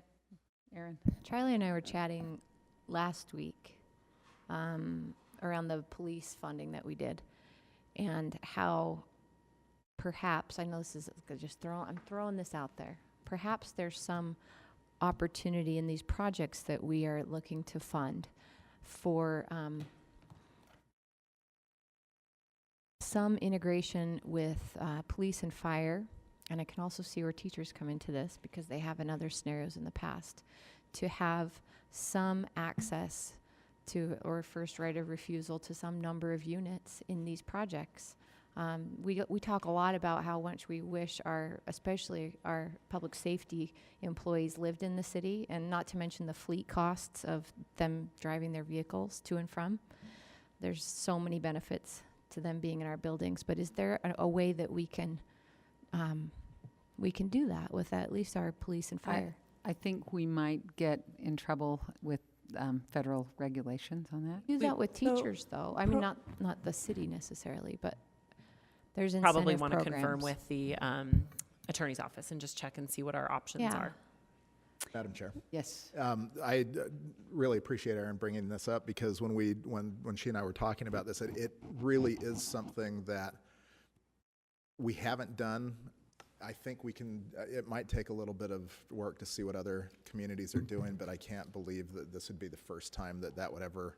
Speaker 1: Aaron.
Speaker 8: Charlie and I were chatting last week around the police funding that we did, and how perhaps, I know this is I'm throwing this out there. Perhaps there's some opportunity in these projects that we are looking to fund for some integration with police and fire. And I can also see where teachers come into this because they have in other scenarios in the past to have some access to or first right of refusal to some number of units in these projects. We talk a lot about how much we wish especially our public safety employees lived in the city, and not to mention the fleet costs of them driving their vehicles to and from. There's so many benefits to them being in our buildings, but is there a way that we can do that with at least our police and fire?
Speaker 1: I think we might get in trouble with federal regulations on that.
Speaker 8: Do that with teachers, though. I mean, not the city necessarily, but there's incentive
Speaker 7: Probably want to confirm
Speaker 8: programs.
Speaker 7: with the attorney's office and just check and see what our options
Speaker 8: Yeah.
Speaker 7: are.
Speaker 10: Madam Chair.
Speaker 1: Yes.
Speaker 10: I really appreciate Erin bringing this up, because when she and I were talking about this, it really is something that we haven't done. I think we can, it might take a little bit of work to see what other communities are doing, but I can't believe that this would be the first time that would ever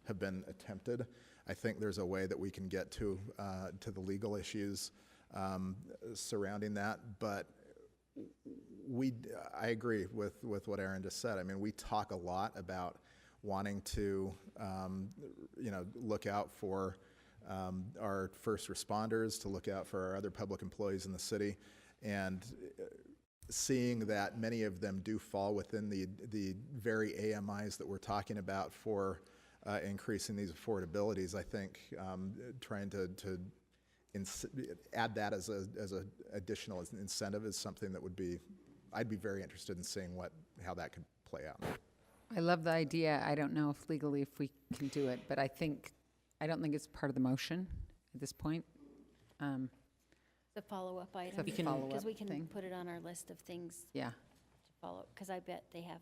Speaker 10: have been attempted. I think there's a way that we can get to the legal issues surrounding that, but I agree with what Erin just said. I mean, we talk a lot about wanting to, look out for our first responders, to look out for our other public employees in the city, and seeing that many of them do fall within the very AMIs that we're talking about for increasing these affordabilities. I think trying to add that as a additional incentive is something that I'd be very interested in seeing how that could play out.
Speaker 1: I love the idea. I don't know if legally if we can do it, but I don't think it's part of the motion at this point.
Speaker 5: The follow-up item.
Speaker 1: It's a follow-up
Speaker 5: Because we can
Speaker 1: thing.
Speaker 5: put it on our list of things
Speaker 1: Yeah,
Speaker 5: to follow, because I bet they have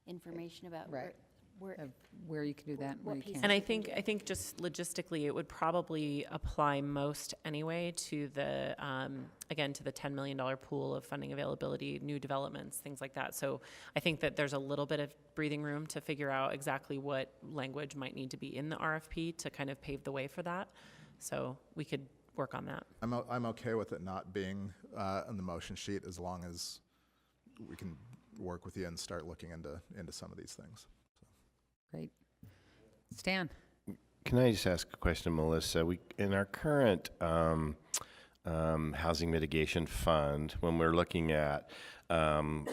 Speaker 5: information about
Speaker 1: Right.
Speaker 5: where
Speaker 1: of where you can do that, and where
Speaker 5: What
Speaker 1: you
Speaker 5: piece
Speaker 1: can't.
Speaker 7: And I think just logistically, it would probably apply most anyway to the, again, to the $10 million pool of funding availability, new developments, things like that. So I think that there's a little bit of breathing room to figure out exactly what language might need to be in the RFP to kind of pave the way for that. So we could work on that.
Speaker 10: I'm okay with it not being on the motion sheet, as long as we can work with you and start looking into some of these things.
Speaker 1: Great. Stan?
Speaker 4: Can I just ask a question, Melissa? In our current housing mitigation fund, when we're looking at, I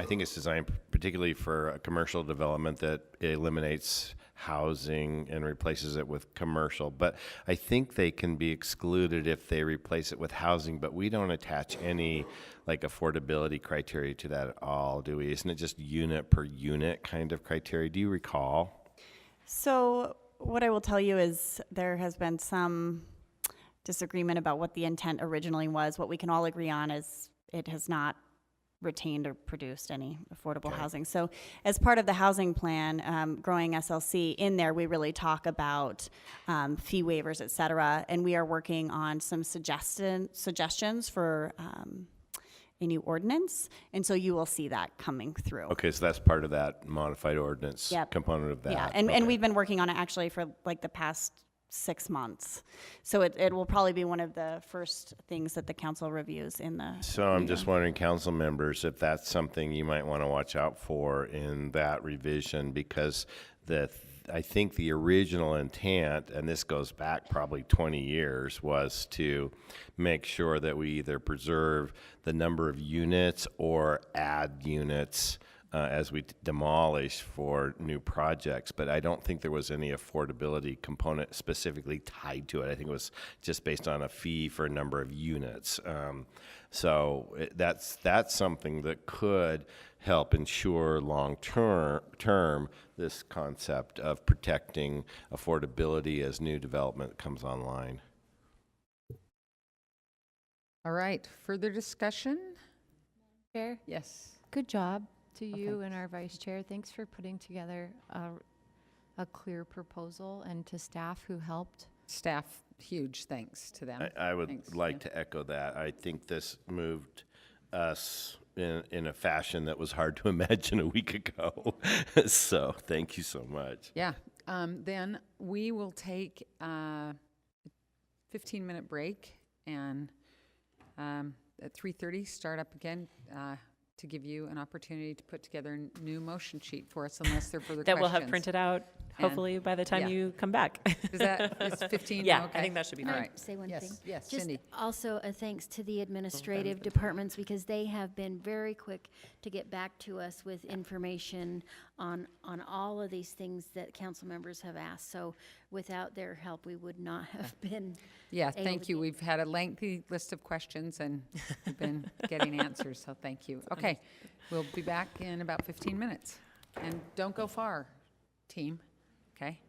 Speaker 4: think it's designed particularly for a commercial development that eliminates housing and replaces it with commercial. But I think they can be excluded if they replace it with housing, but we don't attach any affordability criteria to that at all, do we? Isn't it just unit per unit kind of criteria? Do you recall?
Speaker 13: So what I will tell you is there has been some disagreement about what the intent originally was. What we can all agree on is it has not retained or produced any affordable housing. So as part of the housing plan, growing SLC, in there we really talk about fee waivers, et cetera, and we are working on some suggestions for a new ordinance, and so you will see that coming through.
Speaker 4: Okay, so that's part of that modified ordinance
Speaker 13: Yep.
Speaker 4: component of that.
Speaker 13: Yeah, and
Speaker 4: Okay.
Speaker 13: we've been working on it actually for the past 6 months. So it will probably be one of the first things that the council reviews in the.
Speaker 4: So I'm just wondering, council members, if that's something you might want to watch out for in that revision, because I think the original intent, and this goes back probably 20 years, was to make sure that we either preserve the number of units or add units as we demolish for new projects. But I don't think there was any affordability component specifically tied to it. I think it was just based on a fee for a number of units. That's something that could help ensure long-term this concept of protecting affordability as new development comes online.
Speaker 1: All right, further discussion?
Speaker 8: Chair,
Speaker 1: Yes.
Speaker 8: good job to you
Speaker 1: thanks.
Speaker 8: and our vice chair. Thanks for putting together a clear proposal, and to staff who helped.
Speaker 1: Staff, huge thanks to them.
Speaker 4: I would
Speaker 1: Thanks,
Speaker 4: like
Speaker 1: yeah.
Speaker 4: to echo that. I think this moved us in a fashion that was hard to imagine a week ago. So thank you so much.
Speaker 1: Yeah, then we will take a 15-minute break, and at 3:30 start up again to give you an opportunity to put together a new motion sheet for us, unless there are further
Speaker 7: That
Speaker 1: questions.
Speaker 7: we'll have printed out, hopefully, by the time
Speaker 1: yeah.
Speaker 7: you come back.
Speaker 1: Is 15?
Speaker 7: Yeah,
Speaker 1: Okay.
Speaker 7: I think that should be
Speaker 5: Can
Speaker 1: All
Speaker 5: I
Speaker 7: fine.
Speaker 1: right.
Speaker 5: say one
Speaker 1: Yes,
Speaker 5: thing?
Speaker 1: yes,
Speaker 5: Just
Speaker 1: Cindy.
Speaker 5: also a thanks to the administrative departments, because they have been very quick to get back to us with information on all of these things that council members have asked. So without their help, we would not have been.
Speaker 1: Yeah,
Speaker 5: able
Speaker 1: thank
Speaker 5: to
Speaker 1: you.
Speaker 5: get-
Speaker 1: We've had a lengthy list of questions, and we've been getting answers, so thank you. Okay, we'll be back in about 15 minutes. And don't go far, team, okay?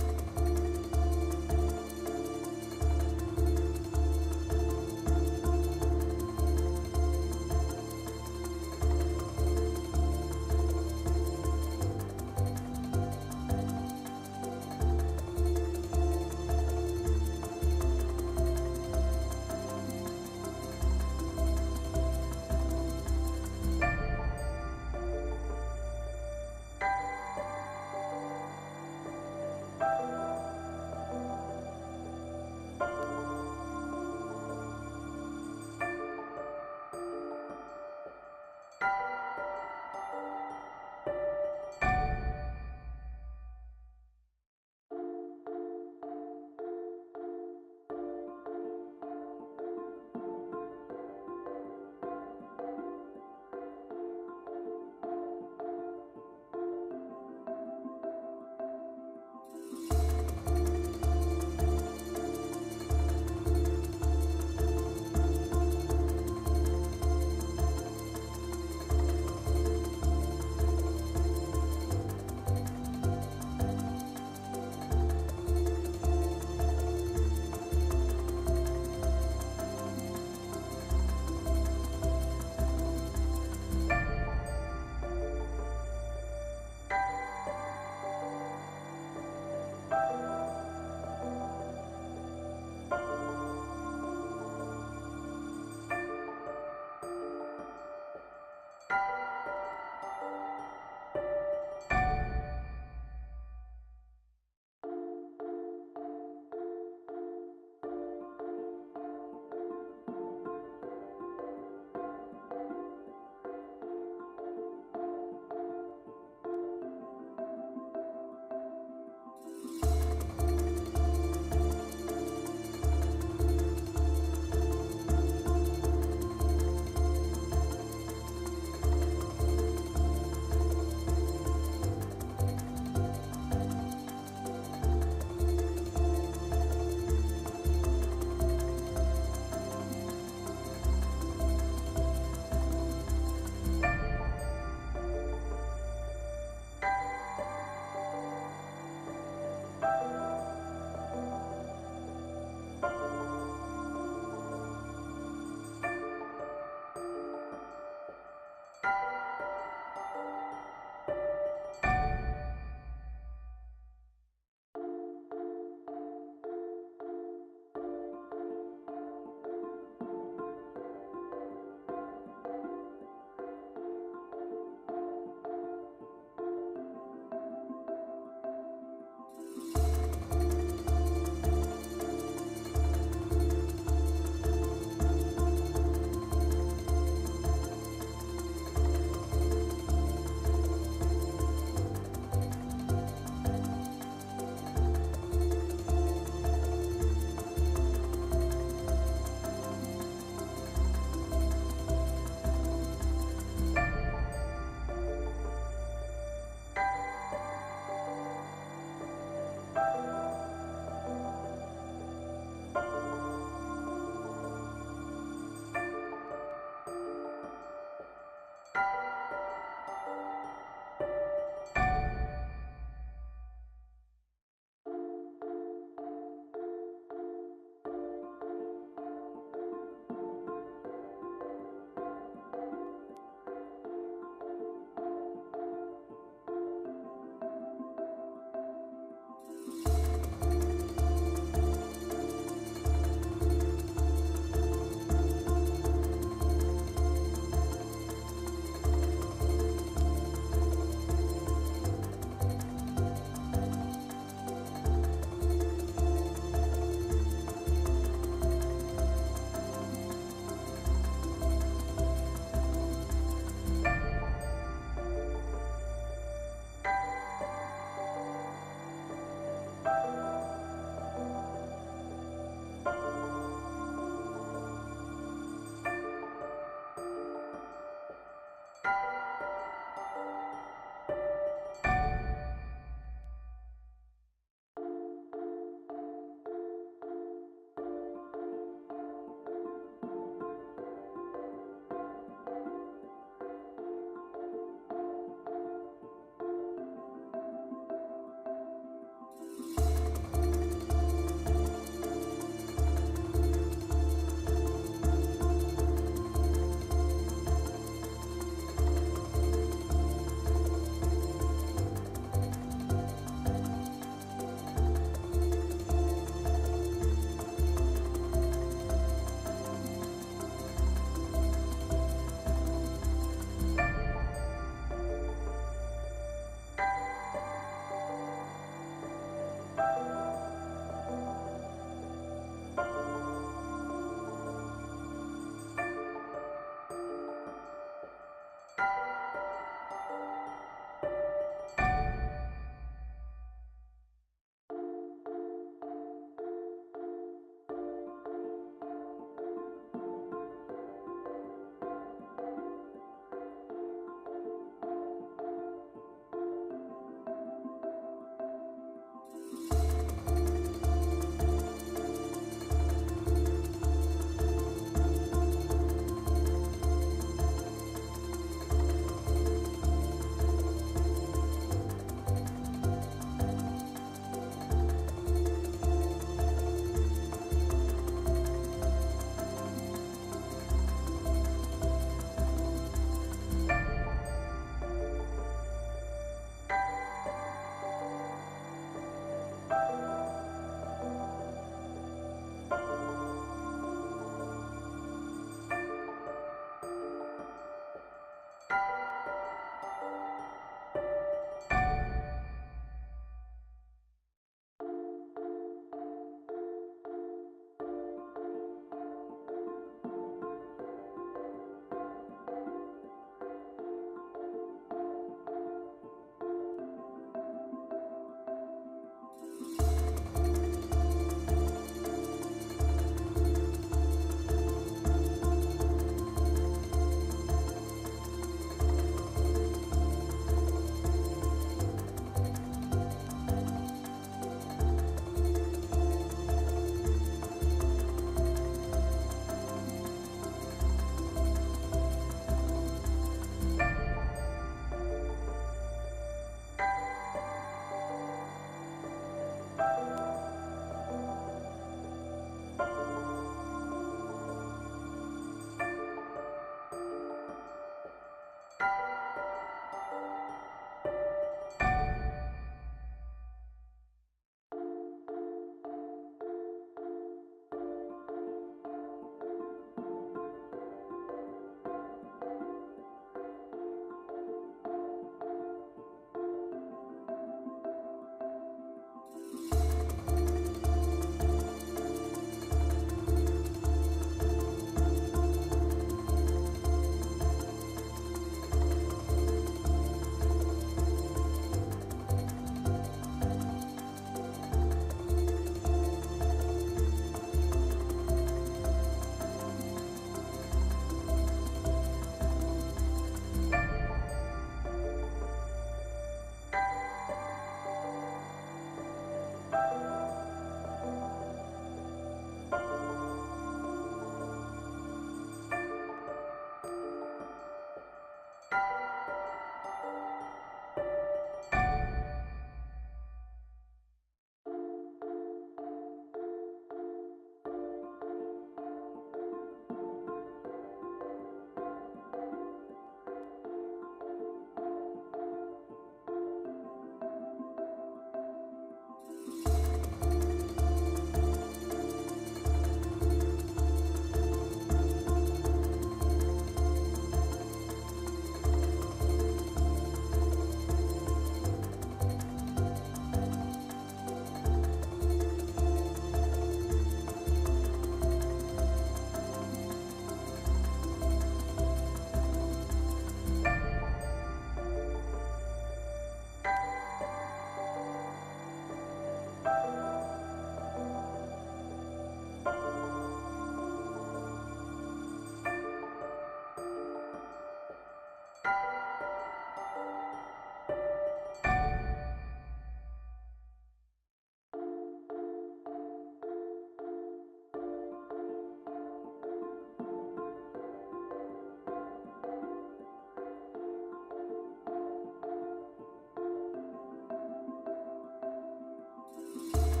Speaker 13: you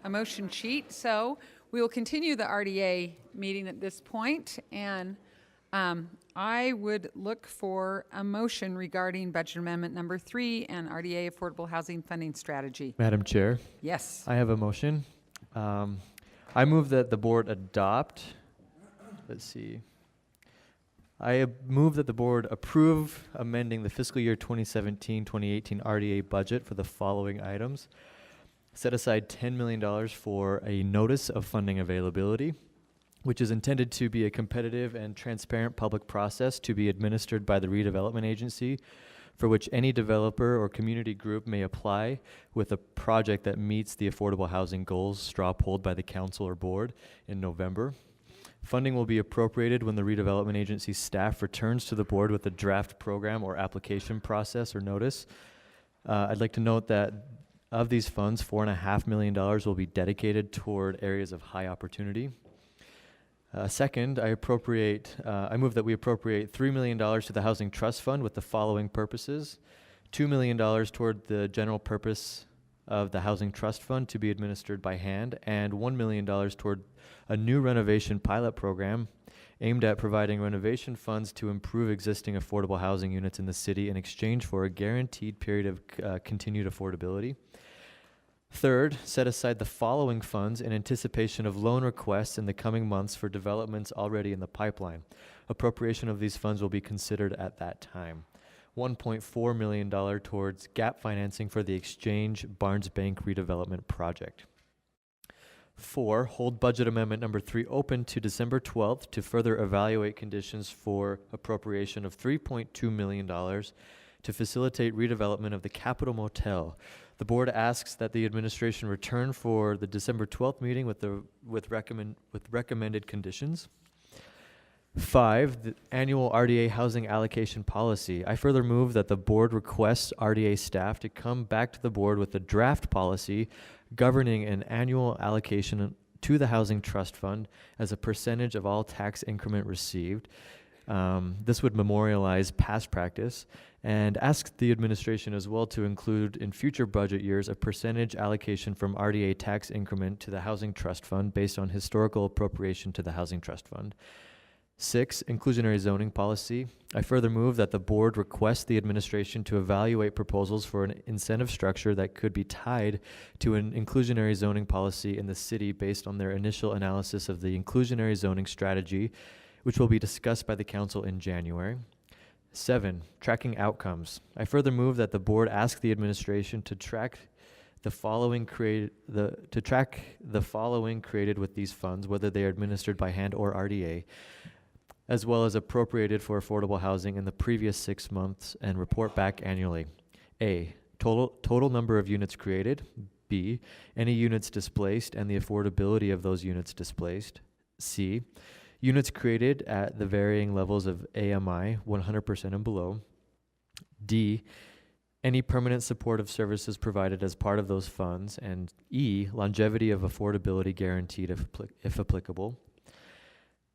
Speaker 1: a motion sheet. So we will continue the RDA meeting at this point, and I would look for a motion regarding budget amendment number 3 and RDA affordable housing funding strategy.
Speaker 14: Madam Chair,
Speaker 1: Yes.
Speaker 14: I have a motion. I move that the board adopt, let's see. Move that the board approve amending the fiscal year 2017-2018 RDA budget for the following items. Set aside $10 million for a notice of funding availability, which is intended to be a competitive and transparent public process to be administered by the Redevelopment Agency, for which any developer or community group may apply with a project that meets the affordable housing goals straw polled by the council or board in November. Funding will be appropriated when the Redevelopment Agency staff returns to the board with a draft program or application process or notice. I'd like to note that of these funds, $4.5 million will be dedicated toward areas of high opportunity. Second, I move that we appropriate $3 million to the Housing Trust Fund with the following purposes: $2 million toward the general purpose of the Housing Trust Fund to be administered by hand, and $1 million toward a new renovation pilot program aimed at providing renovation funds to improve existing affordable housing units in the city in exchange for a guaranteed period of continued affordability. Third, set aside the following funds in anticipation of loan requests in the coming months for developments already in the pipeline. Appropriation of these funds will be considered at that time. $1.4 million towards gap financing for the Exchange Barnes Bank redevelopment project. 4, hold budget amendment number 3 open to December 12th to further evaluate conditions for appropriation of $3.2 million to facilitate redevelopment of the Capitol Motel. The board asks that the administration return for the December 12th meeting with recommended conditions. 5, the annual RDA housing allocation policy. I further move that the board requests RDA staff to come back to the board with a draft policy governing an annual allocation to the Housing Trust Fund as a percentage of all tax increment received. This would memorialize past practice and ask the administration as well to include in future budget years a percentage allocation from RDA tax increment to the Housing Trust Fund based on historical appropriation to the Housing Trust Fund. 6, inclusionary zoning policy. I further move that the board request the administration to evaluate proposals for an incentive structure that could be tied to an inclusionary zoning policy in the city based on their initial analysis of the inclusionary zoning strategy, which will be discussed by the council in January. 7, tracking outcomes. I further move that the board ask the administration to track the following created with these funds, whether they are administered by hand or RDA, as well as appropriated for affordable housing in the previous 6 months, and report back annually. A, total number of units created. B, any units displaced and the affordability of those units displaced. C, units created at the varying levels of AMI, 100% and below. D, any permanent supportive services provided as part of those funds. And E, longevity of affordability guaranteed if applicable.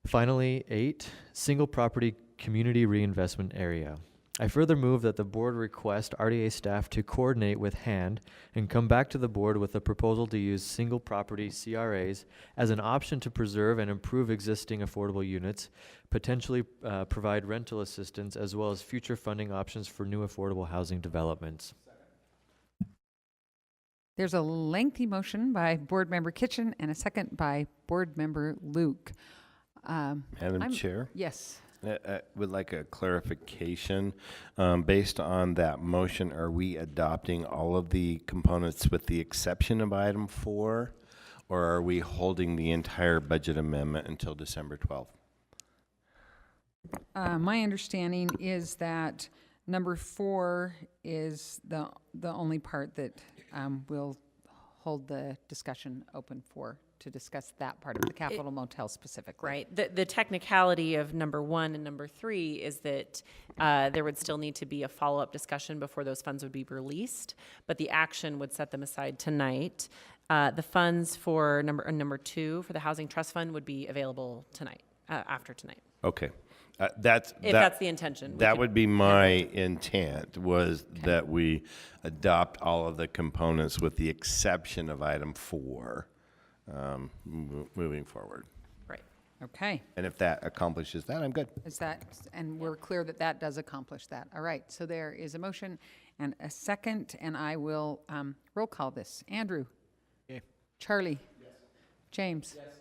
Speaker 14: Finally, 8, single property community reinvestment area. I further move that the board request RDA staff to coordinate with HAND and come back to the board with a proposal to use single property CRAs as an option to preserve and improve existing affordable units, potentially provide rental assistance, as well as future funding options for new affordable housing developments.
Speaker 1: There's a lengthy motion by Board Member Kitchen and a second by Board Member Luke.
Speaker 4: Madam Chair?
Speaker 1: Yes.
Speaker 4: I would like a clarification. Based on that motion, are we adopting all of the components with the exception of item 4, or are we holding the entire budget amendment until December 12th?
Speaker 1: My understanding is that number 4 is the only part that we'll hold the discussion open for, to discuss that part of the Capitol Motel specifically.
Speaker 7: Right. The technicality of number 1 and number 3 is that there would still need to be a follow-up discussion before those funds would be released, but the action would set them aside tonight. The funds for number 2 for the Housing Trust Fund would be available tonight, after tonight.
Speaker 4: Okay.
Speaker 7: If that's the intention.
Speaker 4: That would be my intent, was that we adopt all of the components with the exception of item 4. Moving forward.
Speaker 1: Right. Okay.
Speaker 4: And if that accomplishes that, I'm good.
Speaker 1: And we're clear that that does accomplish that. All right. So there is a motion and a second, and I will roll call this. Andrew.
Speaker 12: Okay.
Speaker 1: Charlie. Yes. James. Yes.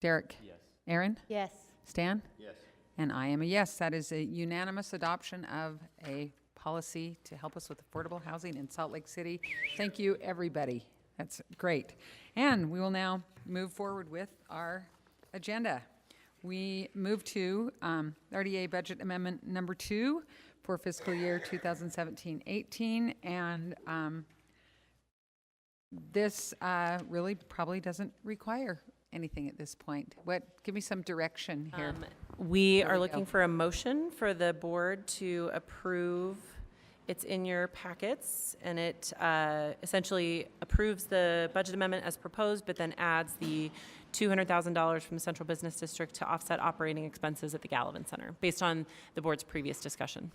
Speaker 1: Derek.
Speaker 2: Yes.
Speaker 1: Aaron.
Speaker 5: Yes.
Speaker 1: Stan.
Speaker 2: Yes.
Speaker 1: And I am a yes. That is a unanimous adoption of a policy to help us with affordable housing in Salt Lake City. Thank you, everybody. That's great. And we will now move forward with our agenda. We move to RDA Budget Amendment number 2 for fiscal year 2017-18. And this really probably doesn't require anything at this point. Give me some direction here.
Speaker 7: We are looking for a motion for the board to approve. It's in your packets, and it essentially approves the budget amendment as proposed, but then adds the $200,000 from the Central Business District to offset operating expenses at the Gallivan Center, based on the board's previous discussion.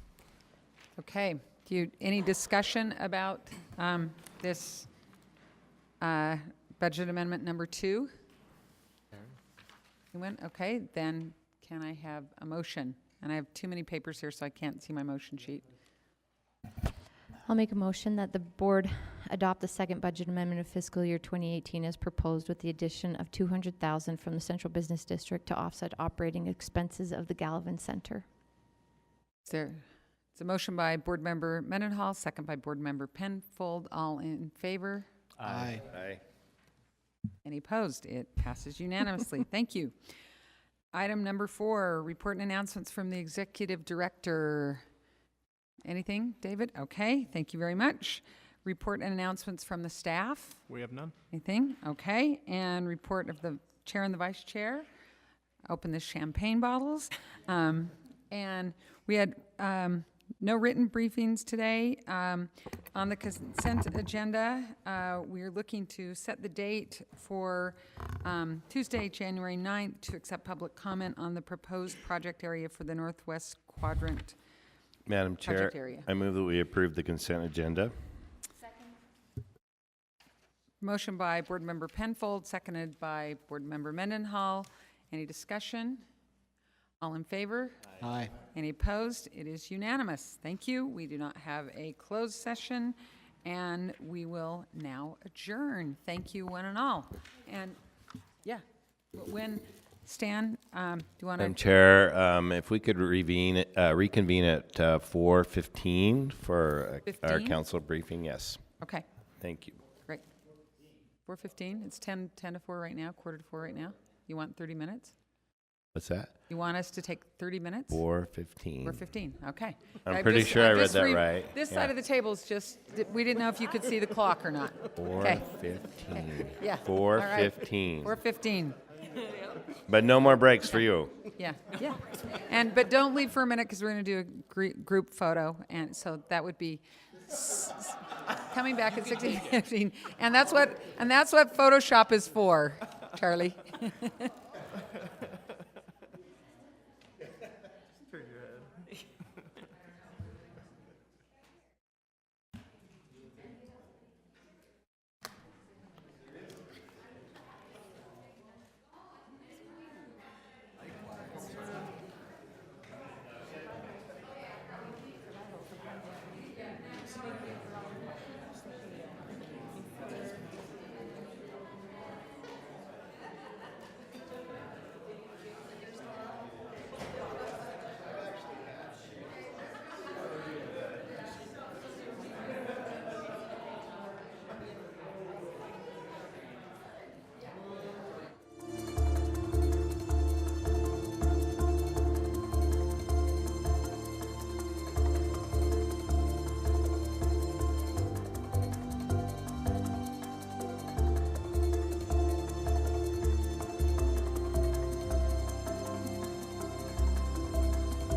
Speaker 1: Okay. Any discussion about this budget amendment number 2? Anyone? Okay. Then can I have a motion? And I have too many papers here, so I can't see my motion sheet.
Speaker 8: I'll make a motion that the board adopt the second budget amendment of fiscal year 2018 as proposed with the addition of $200,000 from the Central Business District to offset operating expenses of the Gallivan Center.
Speaker 1: It's a motion by Board Member Mendenhall, second by Board Member Penfold. All in favor?
Speaker 12: Aye.
Speaker 4: Aye.
Speaker 1: Any opposed? It passes unanimously. Thank you. Item number 4, report and announcements from the Executive Director. Anything, David? Okay, thank you very much. Report and announcements from the staff.
Speaker 9: We have none.
Speaker 1: Anything? Okay. And report of the chair and the vice chair. Open the champagne bottles. And we had no written briefings today. On the consent agenda, we are looking to set the date for Tuesday, January 9th, to accept public comment on the proposed project area for the Northwest Quadrant.
Speaker 4: Madam Chair,
Speaker 1: Project area.
Speaker 4: I move that we approve the consent agenda.
Speaker 1: Motion by Board Member Penfold, seconded by Board Member Mendenhall. Any discussion? All in favor?
Speaker 12: Aye.
Speaker 1: Any opposed? It is unanimous. Thank you. We do not have a closed session, and we will now adjourn. Thank you, one and all. And, yeah, when, Stan, do you want
Speaker 4: Madam
Speaker 1: to?
Speaker 4: Chair, if we could reconvene at 4:15 for our
Speaker 1: 15?
Speaker 4: council briefing, yes.
Speaker 1: Okay,
Speaker 4: Thank you.
Speaker 1: great. 4:15, it's 10 to 4 right now, quarter to 4 right now. You want 30 minutes?
Speaker 4: What's that?
Speaker 1: You want us to take 30 minutes?
Speaker 4: 4:15.
Speaker 1: 4:15, okay.
Speaker 4: I'm pretty sure I read that right.
Speaker 1: This
Speaker 4: Yeah.
Speaker 1: side of the table is just, we didn't know if you could see the clock or not. Okay.
Speaker 4: 4:15.
Speaker 1: Yeah.
Speaker 4: 4:15.
Speaker 1: 4:15,
Speaker 4: But no more breaks for you.
Speaker 1: yeah. But don't leave for a minute, because we're going to do a group photo, and so that would be coming back at 16:15. And that's what Photoshop is for, Charlie.